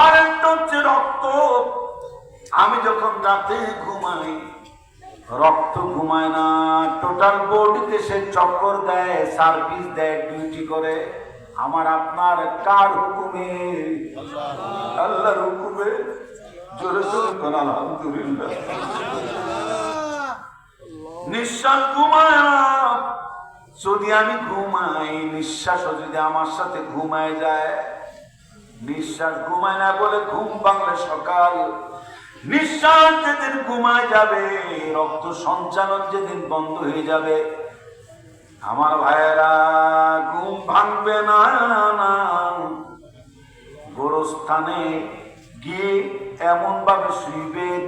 আর একটা হচ্ছে রক্ত। আমি যখন রাতে ঘুমাই, রক্ত ঘুমায় না, টোটাল বডিতে সে চক্কর দেয়, সার্ভিস দেয়, ডিউটি করে। আমার আপনার কার হুকুমে? আল্লাহর হুকুমে। জোরে জোরে কোন আলহামদুলিল্লাহ। নিঃশ্বাস ঘুমায় না। যদি আমি ঘুমাই, নিঃশ্বাসও যদি আমার সাথে ঘুমায় যায়। নিঃশ্বাস ঘুমায় না বলে ঘুম ভাঙলে সকাল। নিঃশ্বাস যেদিন ঘুমায় যাবে, রক্ত সঞ্চালন যেদিন বন্ধ হয়ে যাবে, আমার ভাইয়েরা ঘুম ভাঙবে না। গোরস্থানে গিয়ে এমন ভাবে শুইবেন,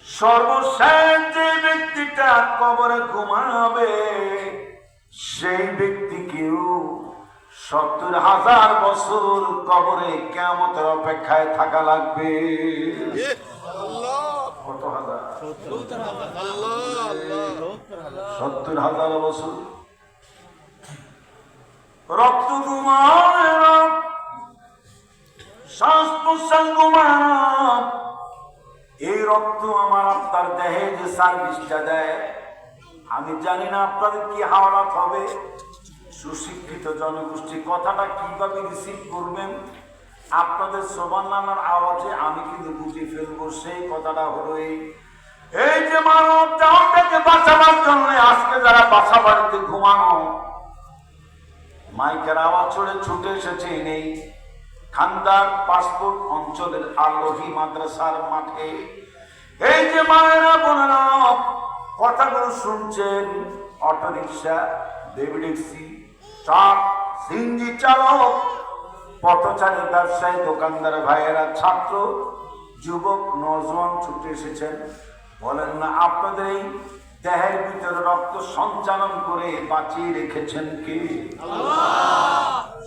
সর্বশেষ যে ব্যক্তিটা কবরে ঘুমাবে, সেই ব্যক্তিকেও 70,000 বছর কবরে কিয়ামতের অপেক্ষায় থাকা লাগবে। কত হাজার? 70,000 বছর। রক্ত ঘুমায় না, শ্বাস প্রশ্বাস ঘুমায় না। এই রক্ত আমার আপনার দেহে যে সার্ভিসটা দেয়, আমি জানি না আপনাদের কি হাওলাত হবে। সুশিক্ষিত জনগোষ্ঠী কথাটা কিভাবে রিসিভ করবেন, আপনাদের সুবহানাল্লাহর আওয়াজে আমি কিন্তু বুঝে ফেলবো। সেই কথাটা হলো এই যে মানব জাতিকে বাঁচাবার জন্য আজকে যারা বাসা বাড়িতে ঘুমানো, মাইকের আওয়াজ ছড়ে ছুটে এসেছে নেই খান্দার পাসপোর্ট অঞ্চলের আলোহী মাদ্রাসার মাঠে। এই যে মায়েরা বোনেরা কথাগুলো শুনছেন, auto rickshaw, baby taxi, truck, CNG চালক, পথচারী, ব্যবসায়ী, দোকানদার ভাইয়েরা, ছাত্র, যুবক, নওজোয়ান ছুটে এসেছেন। বলেন না, আপনাদের এই দেহের ভিতরে রক্ত সঞ্চালন করে বাঁচিয়ে রেখেছেন কে?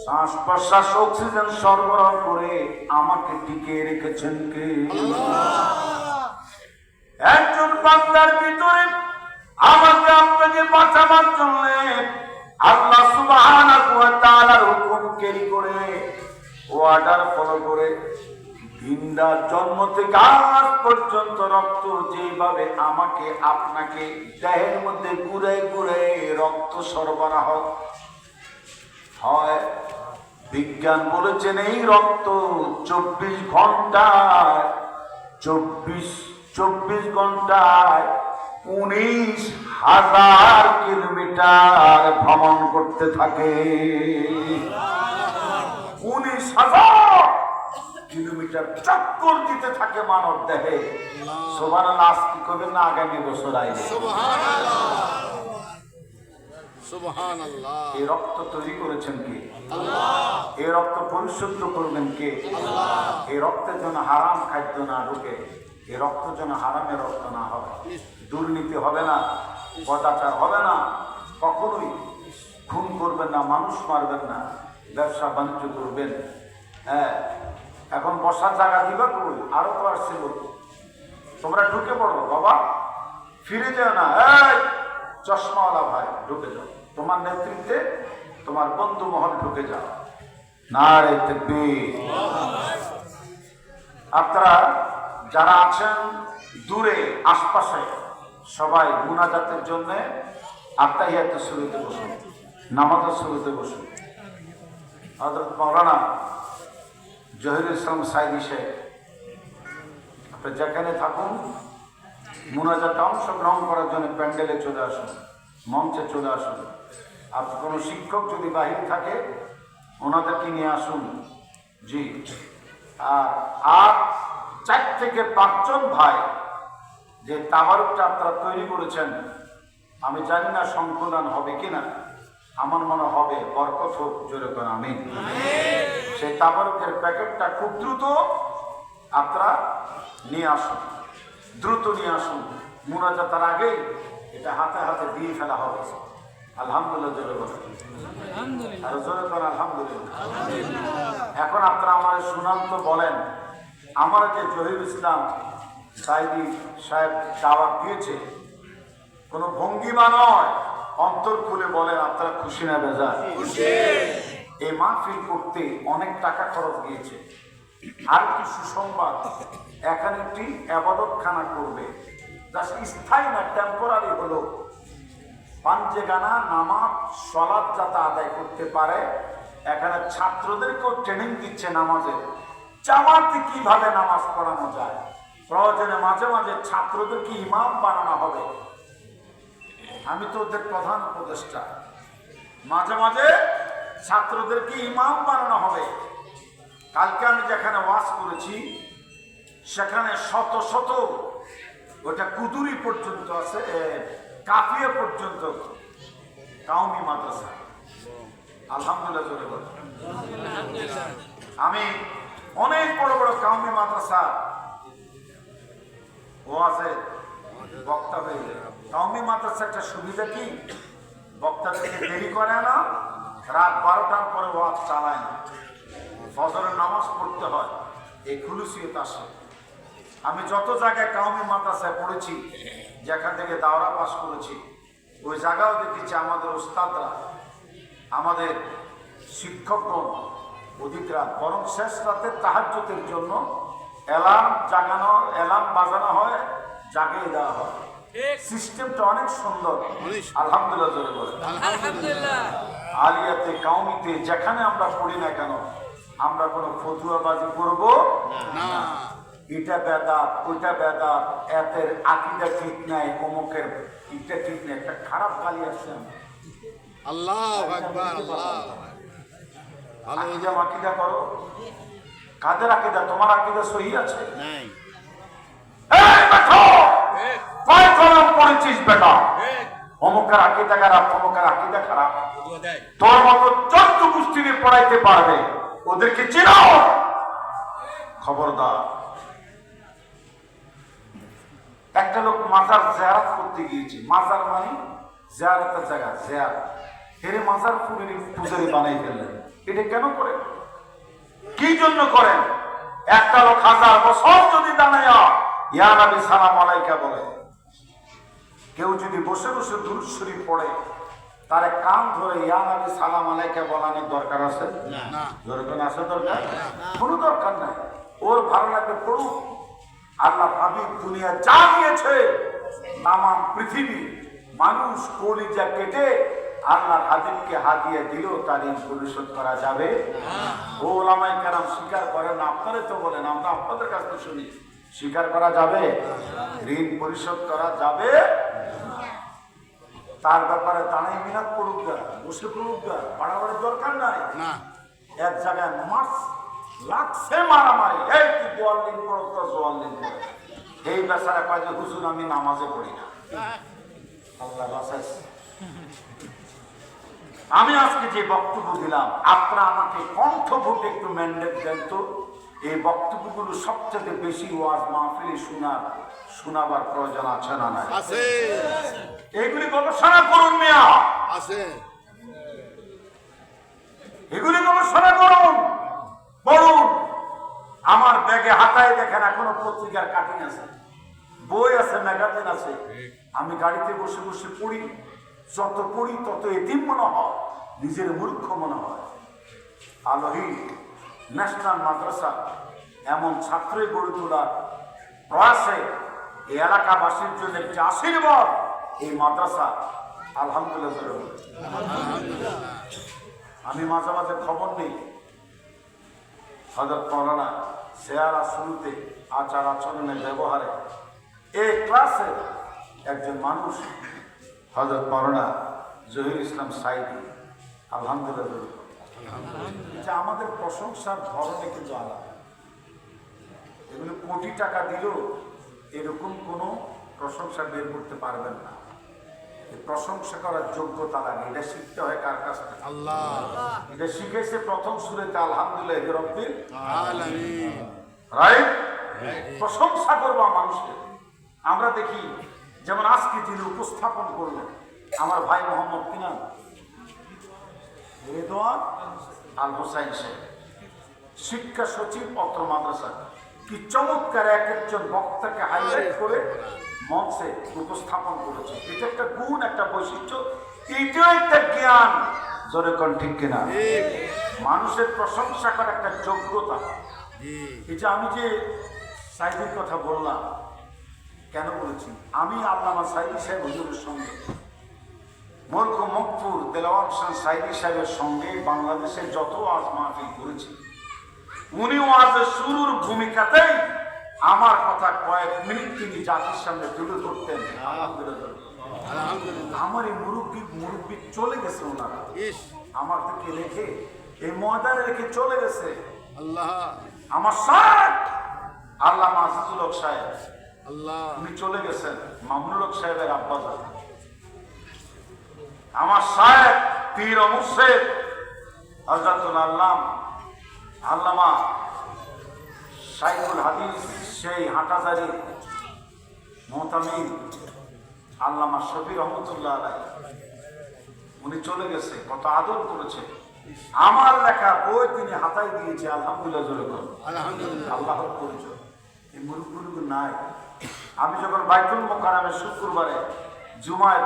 শ্বাস প্রশ্বাস অক্সিজেন সরবরাহ করে আমাকে টিকিয়ে রেখেছেন কে? একজন বান্দার ভিতরে আমাকে আপনাকে বাঁচাবার জন্য আল্লাহ সুবহানাহু ওয়া তাআলার হুকুম ক্যারি করে, অর্ডার ফলো করে, দিনদার জন্ম থেকে আজ পর্যন্ত রক্ত যেভাবে আমাকে আপনাকে দেহের মধ্যে ঘুরে ঘুরে রক্ত সরবরাহ হয়, বিজ্ঞান বলেছেন এই রক্ত 24 ঘন্টায় 19,000 কিলোমিটার ভ্রমণ করতে থাকে। 19,000 কিলোমিটার চক্কর দিতে থাকে মানব দেহে। সুবহানাল্লাহ। আজ কি করবেন না আগামী বছর আইলে? সুবহানাল্লাহ। এই রক্ত তৈরি করেছেন কে? আল্লাহ। এই রক্ত পরিশুদ্ধ করবেন কে? আল্লাহ। এই রক্তের জন্য হারাম খাদ্য না ঢুকে, এই রক্ত যেন হারামের রক্ত না হয়। দুর্নীতি হবে না, অত্যাচার হবে না, কখনোই খুন করবেন না, মানুষ মারবেন না, ব্যবসা বাণিজ্য করবেন। হ্যাঁ, এখন বসার জায়গা দিবা কই? আরো তো আসছিল, তোমরা ঢুকে পড়ো বাবা, ফিরে যাও না। এই চশমাওয়ালা ভাই ঢুকে যাও, তোমার নেতৃত্বে তোমার বন্ধু মহল ঢুকে যাও। নারে তাকবীর। আপনারা যারা আছেন দূরে আশপাশে, সবাই মুনাজাতের জন্য আত্তাহিয়াতের শুরুতে বসুন, নামাজের শুরুতে বসুন। হযরত মাওলানা জহিরুল ইসলাম সাইদি সাহেব, আপনি যেখানে থাকুন মুনাজাতে অংশগ্রহণ করার জন্য প্যান্ডেলে চলে আসুন, মঞ্চে চলে আসুন। আপনি কোনো শিক্ষক যদি বাহির থাকে ওনাদেরকে নিয়ে আসুন। জি, আর 4 থেকে 5 জন ভাই যে তাবারুকটা আপনারা তৈরি করেছেন, আমি জানি না সংকলন হবে কিনা, আমার মনে হবে, বরকত হোক, জোরে করে আমিন। সেই তাবারুকের প্যাকেটটা খুব দ্রুত আপনারা নিয়ে আসুন, দ্রুত নিয়ে আসুন। মুনাজাতের আগে এটা হাতে হাতে দিয়ে ফেলা হবে। আলহামদুলিল্লাহ, জোরে বলেন আলহামদুলিল্লাহ। আর জোরে করেন আলহামদুলিল্লাহ। এখন আপনারা আমার শুনান তো বলেন, আমার যে জহিরুল ইসলাম সাইদি সাহেব দাওয়াত দিয়েছে, কোনো ভঙ্গিমা নয়, অন্তর খুলে বলেন আপনারা খুশি না বেজার? এই মাহফিল করতে অনেক টাকা খরচ গিয়েছে। আর কি সুসংবাদ, এখানে একটি ইবাদতখানা করবে, জাস্ট স্থায়ী না, টেম্পোরারি হলো। পাঞ্জেগানা নামাজ সালাত যাতে আদায় করতে পারে, এখানে ছাত্রদেরকেও ট্রেনিং দিচ্ছে নামাজের, জামাতে কিভাবে নামাজ পড়ানো যায়। প্রয়োজনে মাঝে মাঝে ছাত্রদেরকে ইমাম বানানো হবে। আমি তো ওদের প্রধান উপদেষ্টা, মাঝে মাঝে ছাত্রদেরকে ইমাম বানানো হবে। কালকে আমি যেখানে ওয়াজ করেছি সেখানে শত শত, ওটা কুদুরি পর্যন্ত আছে, কাফিয়া পর্যন্ত কাউমি মাদ্রাসা। আলহামদুলিল্লাহ, জোরে বলেন। আমি অনেক বড় বড় কাউমি মাদ্রাসা ওয়াজে বক্তা হয়ে, কাউমি মাদ্রাসা একটা সুবিধা কি, বক্তাদেরকে দেরি করে না, রাত 12টার পরে ওয়াজ চালায় না, ফজরের নামাজ পড়তে হয়, এই খুলুসিয়ত আসে। আমি যত জায়গায় কাউমি মাদ্রাসায় পড়েছি, যেখান থেকে দাওরা পাস করেছি, ওই জায়গাও দেখেছি আমাদের উস্তাদরা, আমাদের শিক্ষকগণ অধিক রাত, বরং শেষ রাতে তাহাজ্জুদের জন্য অ্যালার্ম বাজানো হয়, জাগিয়ে দেওয়া হয়। সিস্টেমটা অনেক সুন্দর। আলহামদুলিল্লাহ, জোরে বলেন আলহামদুলিল্লাহ। আলিয়াতে কাউমিতে যেখানে আমরা পড়ি না কেন, আমরা কোনো ফতুয়াবাজি করব না। এটা বেদাত, ওইটা বেদাত, এতের আকীদা ঠিক নাই, অমুকের এটা ঠিক নাই, একটা খারাপ গালি আসছে। আল্লাহু আকবার, আল্লাহ। আকীদা মাকিদা করো, কাদের আকীদা? তোমার আকীদা সহি আছে? নাই। এই বেটা, কয় কলম পড়েছিস বেটা? অমুকের আকীদা খারাপ, অমুকের আকীদা খারাপ। তোর মতো 14 গোষ্ঠীকে পড়াইতে পারবে, ওদেরকে চিনো, খবরদার। একটা লোক মাজার জিয়ারত করতে গিয়েছে, মাজার মানে জিয়ারতের জায়গা, জিয়ারত, এর মাজার পূজারি বানাই ফেললেন। এটা কেন করেন, কি জন্য করেন? একটা লোক 1000 বছর যদি দাঁড়াইয়া ইয়া নবী সালাম আলাইকা বলে, কেউ যদি বসে বসে দুরূদ শরীফ পড়ে, তারে কান ধরে ইয়া নবী সালাম আলাইকা বলানোর দরকার আছে? না। দরকার আছে? দরকার কোনো দরকার নাই। ওর ভালো লাগবে পড়ুক। আল্লাহ হাবিব দুনিয়া যা দিয়েছে, তাম পৃথিবী মানুষ কলিজা কেটে আল্লাহর হাবিবকে হাদিয়া দিলেও তার ঋণ পরিশোধ করা যাবে? ও ওলামায়ে কেরাম স্বীকার করেন না, আপনারা তো বলেন, আমরা আপনাদের কাছ থেকে শুনি, স্বীকার করা যাবে? ঋণ পরিশোধ করা যাবে? তার ব্যাপারে দাঁড়াই মিনাত পড়ুক গা, বসে পড়ুক গা, বাড়াবাড়ির দরকার নাই। না। এক জায়গায় মাস লাগছে মারামারি, এই তুই জোয়াল দিন পড়ো, তো জোয়াল দিন পড়ে, এই বেচারা কয় যে হুজুর আমি নামাজে পড়ি না। আল্লাহ বাঁচাইছে। আমি আজকে যে বক্তব্য দিলাম, আপনারা আমাকে কণ্ঠভোট একটু ম্যান্ডেট দেন তো। এই বক্তব্যগুলো সবচেয়ে বেশি ওয়াজ মাহফিলে শোনাবার প্রয়োজন আছে না নাই? আছে। এইগুলি গবেষণা করুন মিয়া, আছে। এগুলি গবেষণা করুন, পড়ুন। আমার ব্যাগে হাতায় দেখেন এখনো পত্রিকার কাটিং আছে, বই আছে, ম্যাগাজিন আছে। আমি গাড়িতে বসে বসে পড়ি, যত পড়ি তত এতিম মনে হয়, নিজের মূর্খ মনে হয়। আলোহী ন্যাশনাল মাদ্রাসা এমন ছাত্রই গড়ে তোলার প্রয়াসে এই এলাকাবাসীর জন্য একটি আশীর্বাদ এই মাদ্রাসা। আলহামদুলিল্লাহ। আমি মাঝে মাঝে খবর নেই হযরত মাওলানা চেহারা শুরুতে আচার আচরণের ব্যবহারে এই ক্লাসে একজন মানুষ হযরত মাওলানা জহির ইসলাম সাইদি। আলহামদুলিল্লাহ। যে আমাদের প্রশংসার ধরনে কিন্তু আলাদা। এগুলো কোটি টাকা দিলেও এরকম কোনো প্রশংসা বের করতে পারবেন না। এই প্রশংসা করার যোগ্যতা লাগে, এটা শিখতে হয় কার কাছ থেকে? আল্লাহ। এটা শিখেছে প্রথম সূরাতে আলহামদুলিল্লাহ রাব্বিল আলামিন। রাইট? প্রশংসা করবা মানুষের। আমরা দেখি যেমন আজকে যিনি উপস্থাপন করলেন আমার ভাই মোহাম্মদ কিনান রেদওয়ান আল হোসাইন সাহেব, শিক্ষা সচিব অত্র মাদ্রাসা, কি চমৎকার এক একজন বক্তাকে হাইলাইট করে মঞ্চে উপস্থাপন করেছে। এটা একটা গুণ, একটা বৈশিষ্ট্য, এটাও একটা জ্ঞান। জোরে কোন ঠিক কিনা? মানুষের প্রশংসা করার একটা যোগ্যতা। এই যে আমি যে সাইদির কথা বললাম, কেন বলেছি? আমি আল্লামা সাইদি সাহেব হুজুরের সঙ্গে মরকু মকফুর দেলাওয়ার হোসেন সাইদি সাহেবের সঙ্গে বাংলাদেশে যত ওয়াজ মাহফিল করেছি, উনি ওয়াজের শুরুর ভূমিকাতেই আমার কথা কয়েক মিনিট তিনি জাতির সামনে তুলে ধরতেন। আমার এই মুরব্বী চলে গেছে, ওনারা আমার থেকে রেখে এই ময়দানে রেখে চলে গেছে। আল্লাহ আমার সাহেব আল্লামা আজিজুল হক সাহেব, উনি চলে গেছেন, মামুনুল হক সাহেবের আব্বাজান। আমার সাহেব পীর ও মুর্শিদ হযরতুল আল্লামা শাইখুল হাদিস সেই হাটাজারি মুহতামিম আল্লামা শফি রহমতুল্লাহ আলাইহি, উনি চলে গেছে। কত আদর করেছে, আমার লেখা বই তিনি হাতায় দিয়েছে। আলহামদুলিল্লাহ জোরে করুন আলহামদুলিল্লাহ। আল্লাহর পরিচয় এই মুরুব্বিগুলো নাই। আমি যখন বাইতুল মোকাররমে শুক্রবারে জুমায়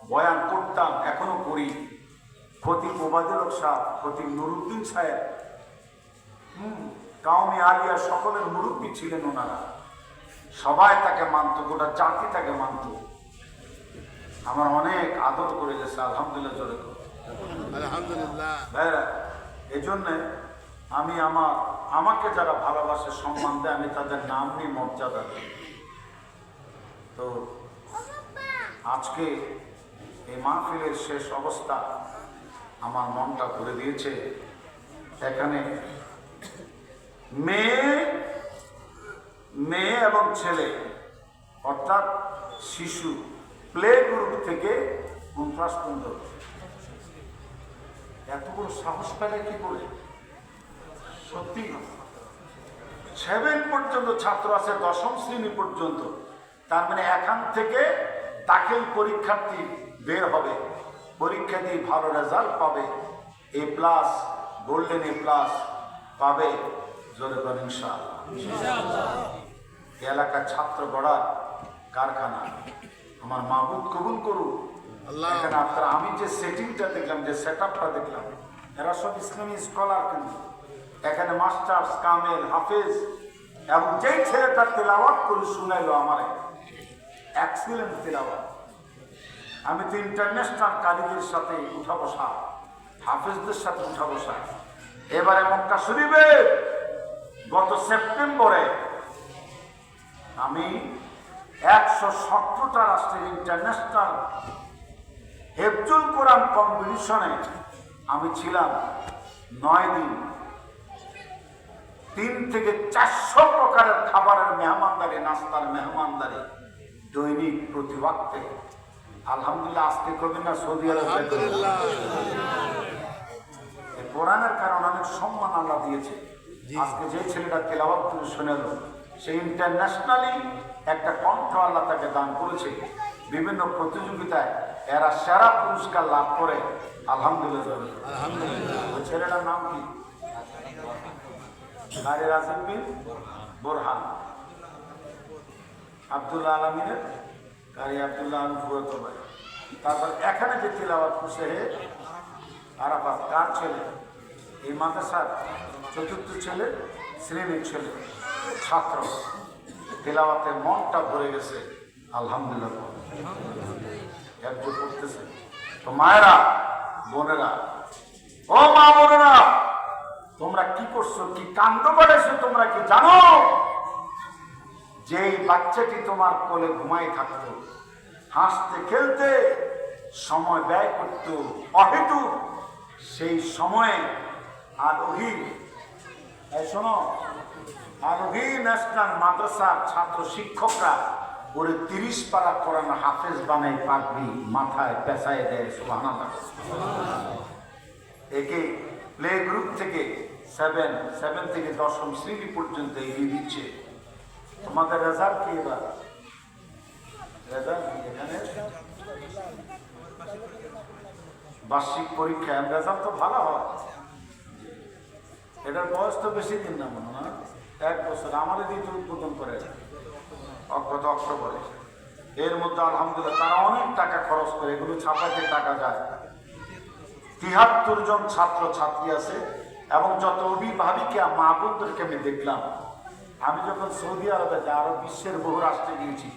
বয়ান করতাম, এখনো করি। খতিব ওবায়দুল হক সাহেব, খতিব নুরুদ্দিন সাহেব, কাউমি আলিয়া সকলের মুরব্বী ছিলেন ওনারা। সবাই তাকে মানত, গোটা জাতি তাকে মানত। আমার অনেক আদর করে গেছে। আলহামদুলিল্লাহ জোরে আলহামদুলিল্লাহ। ভাইরা, এই জন্যে আমি আমাকে যারা ভালোবাসে, সম্মান দেয়, আমি তাদের নাম নিয়ে মর্যাদা দিই। তো আজকে এই মাহফিলের শেষ অবস্থা আমার মনটা ভরে দিয়েছে। এখানে মেয়ে এবং ছেলে, অর্থাৎ শিশু প্লে গ্রুপ থেকে 49 পর্যন্ত, এত বড় সাহস পেলে কি করে? সত্যি 7 পর্যন্ত ছাত্র আছে, 10ম শ্রেণী পর্যন্ত। তার মানে এখান থেকে দাখিল পরীক্ষার্থী বের হবে, পরীক্ষা দিয়ে ভালো রেজাল্ট পাবে, A+, গোল্ডেন A+ পাবে। জোরে বলেন ইনশাআল্লাহ। এলাকার ছাত্র গড়ার কারখানা আমার মাহবুব কবুল করুন। এখানে আপনারা, আমি যে সেটিংটা দেখলাম, যে সেটআপটা দেখলাম, এরা সব ইসলামী স্কলার। কিন্তু এখানে মাস্টার্স, কামেল, হাফেজ, এবং যেই ছেলেটা তেলাওয়াত করে শুনাইলো আমার এক্সিলেন্ট তেলাওয়াত। আমি তো ইন্টারন্যাশনাল কারিদের সাথে উঠা বসা, হাফেজদের সাথে উঠা বসা। এবারে মক্কা শরীফে গত সেপ্টেম্বরে আমি 117টা রাষ্ট্রের ইন্টারন্যাশনাল হেফজুল কোরআন কম্পিটিশনে আমি ছিলাম 9 দিন। 3 থেকে 400 প্রকারের খাবারের মেহমানদারি, নাস্তার মেহমানদারি দৈনিক প্রতি ওয়াক্তে। আলহামদুলিল্লাহ। আজকে কবি না সৌদি আরব, কোরআনের কারণে অনেক সম্মান আল্লাহ দিয়েছে। আজকে যে ছেলেটা তেলাওয়াত করে শুনেল, সে ইন্টারন্যাশনালি একটা কণ্ঠ আল্লাহ তাকে দান করেছে। বিভিন্ন প্রতিযোগিতায় এরা সেরা পুরস্কার লাভ করে। আলহামদুলিল্লাহ। ওই ছেলেটার নাম কি? কারি রাজিম বিন বোরহান, আব্দুল্লাহ আলমিনের কারি আব্দুল্লাহ আলম ফুয়াত ভাই। তারপর এখানে যে তিলাওয়াত করছে হে আরাফাত, কার ছেলে? এই মাদ্রাসার 4র্থ শ্রেণীর ছেলে, ছাত্র। তেলাওয়াতে মনটা ভরে গেছে। আলহামদুলিল্লাহ একজন করতেছে। তো মায়েরা, বোনেরা, ও মা বোনেরা, তোমরা কি করছো, কি কাণ্ড করেছো তোমরা কি জানো? যেই বাচ্চাটি তোমার কোলে ঘুমাই থাকতো, হাসতে খেলতে সময় ব্যয় করতো অহেতুক, সেই সময়ে আরোহী, শোনো, আরোহী ন্যাশনাল মাদ্রাসার ছাত্র শিক্ষকরা ওরে 30 পারা কোরআন হাফেজ বানাই পাগড়ি মাথায় পেঁচায় দেয়। সুবহানাল্লাহ। একে প্লে গ্রুপ থেকে 7 থেকে 10ম শ্রেণী পর্যন্ত এগিয়ে দিচ্ছে। তোমাদের রেজাল্ট কি এবার? রেজাল্ট এখানে বার্ষিক পরীক্ষা, রেজাল্ট তো ভালো হয়। এটার বয়স তো বেশি দিন না, মনে হয় 1 বছর। আমাদের দ্বিতীয় উদ্বোধন করে গত অক্টোবরে। এর মধ্যে আলহামদুলিল্লাহ তারা অনেক টাকা খরচ করে, এগুলো ছাপাতে টাকা যায়। 73 জন ছাত্র ছাত্রী আছে এবং যত অভিভাবিকা মা বোনদেরকে আমি দেখলাম। আমি যখন সৌদি আরবে যাই, আরো বিশ্বের বহু রাষ্ট্রে গিয়েছি,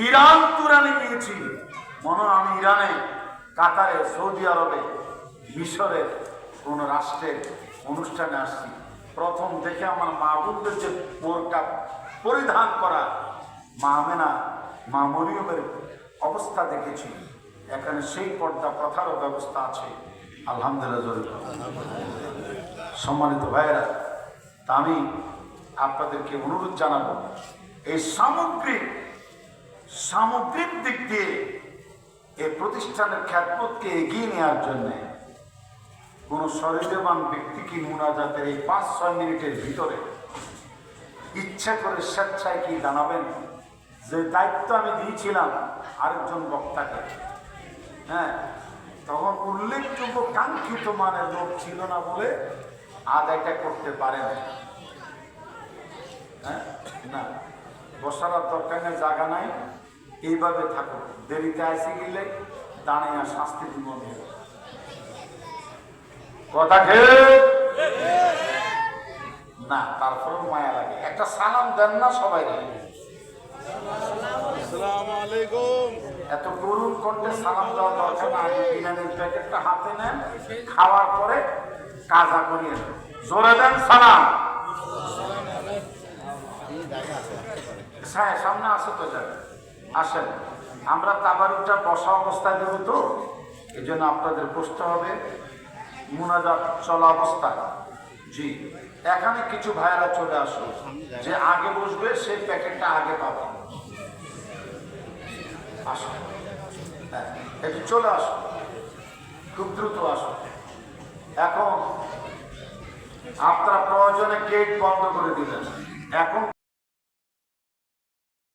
ইরান তুরানে গিয়েছি, মনে হয় আমি ইরানে, কাতারে, সৌদি আরবে, মিশরের কোন রাষ্ট্রের অনুষ্ঠানে আসছি। প্রথম দেখে আমার মা বোনদের যে বোরকা পরিধান করা, মা আমেনা, মা মরিয়মের অবস্থা দেখেছি। এখানে সেই পর্দা প্রথারও ব্যবস্থা আছে। আলহামদুলিল্লাহ। সম্মানিত ভাইয়েরা, তা আমি আপনাদেরকে অনুরোধ জানাবো, এই সামগ্রিক দিক দিয়ে এই প্রতিষ্ঠানের খ্যাতমতকে এগিয়ে নেওয়ার জন্য কোন সহৃদয়বান ব্যক্তিকে মুনাজাতের এই 5-6 মিনিটের ভিতরে ইচ্ছা করে স্বেচ্ছায় কি জানাবেন? যে দায়িত্ব আমি দিয়েছিলাম আরেকজন বক্তাকে, হ্যাঁ, তখন উল্লেখযোগ্য কাঙ্ক্ষিত মানের লোক ছিল না বলে আদায়টা করতে পারে না। হ্যাঁ, না, বসার দরকার নেই, জায়গা নাই, এইভাবে থাকুক। দেরিতে আইসে গেলে দাঁড়িয়ে শাস্তি দিব কথা ঠিক না, তারপরেও মায়া লাগে। একটা সালাম দেন না সবাই? আসসালামু আলাইকুম। এত করুণ কণ্ঠে সালাম দেওয়া দরকার না। আগে বিরিয়ানির প্যাকেটটা হাতে নেন, খাওয়ার পরে কাজা করিয়ে দেন, জোরে দেন সালাম। হ্যাঁ, সামনে আসো তো, যান আসেন। আমরা তাবারুকটা বসা অবস্থায় দেবো তো, এই জন্য আপনাদের বসতে হবে মুনাজাত চলা অবস্থায়। জি, এখানে কিছু ভাইয়েরা চলে আসো, যে আগে বসবে সেই প্যাকেটটা আগে পাবে। আসো, হ্যাঁ, একটু চলে আসো, খুব দ্রুত আসো। এখন আপনারা প্রয়োজনে গেট বন্ধ করে দিলেন। এখন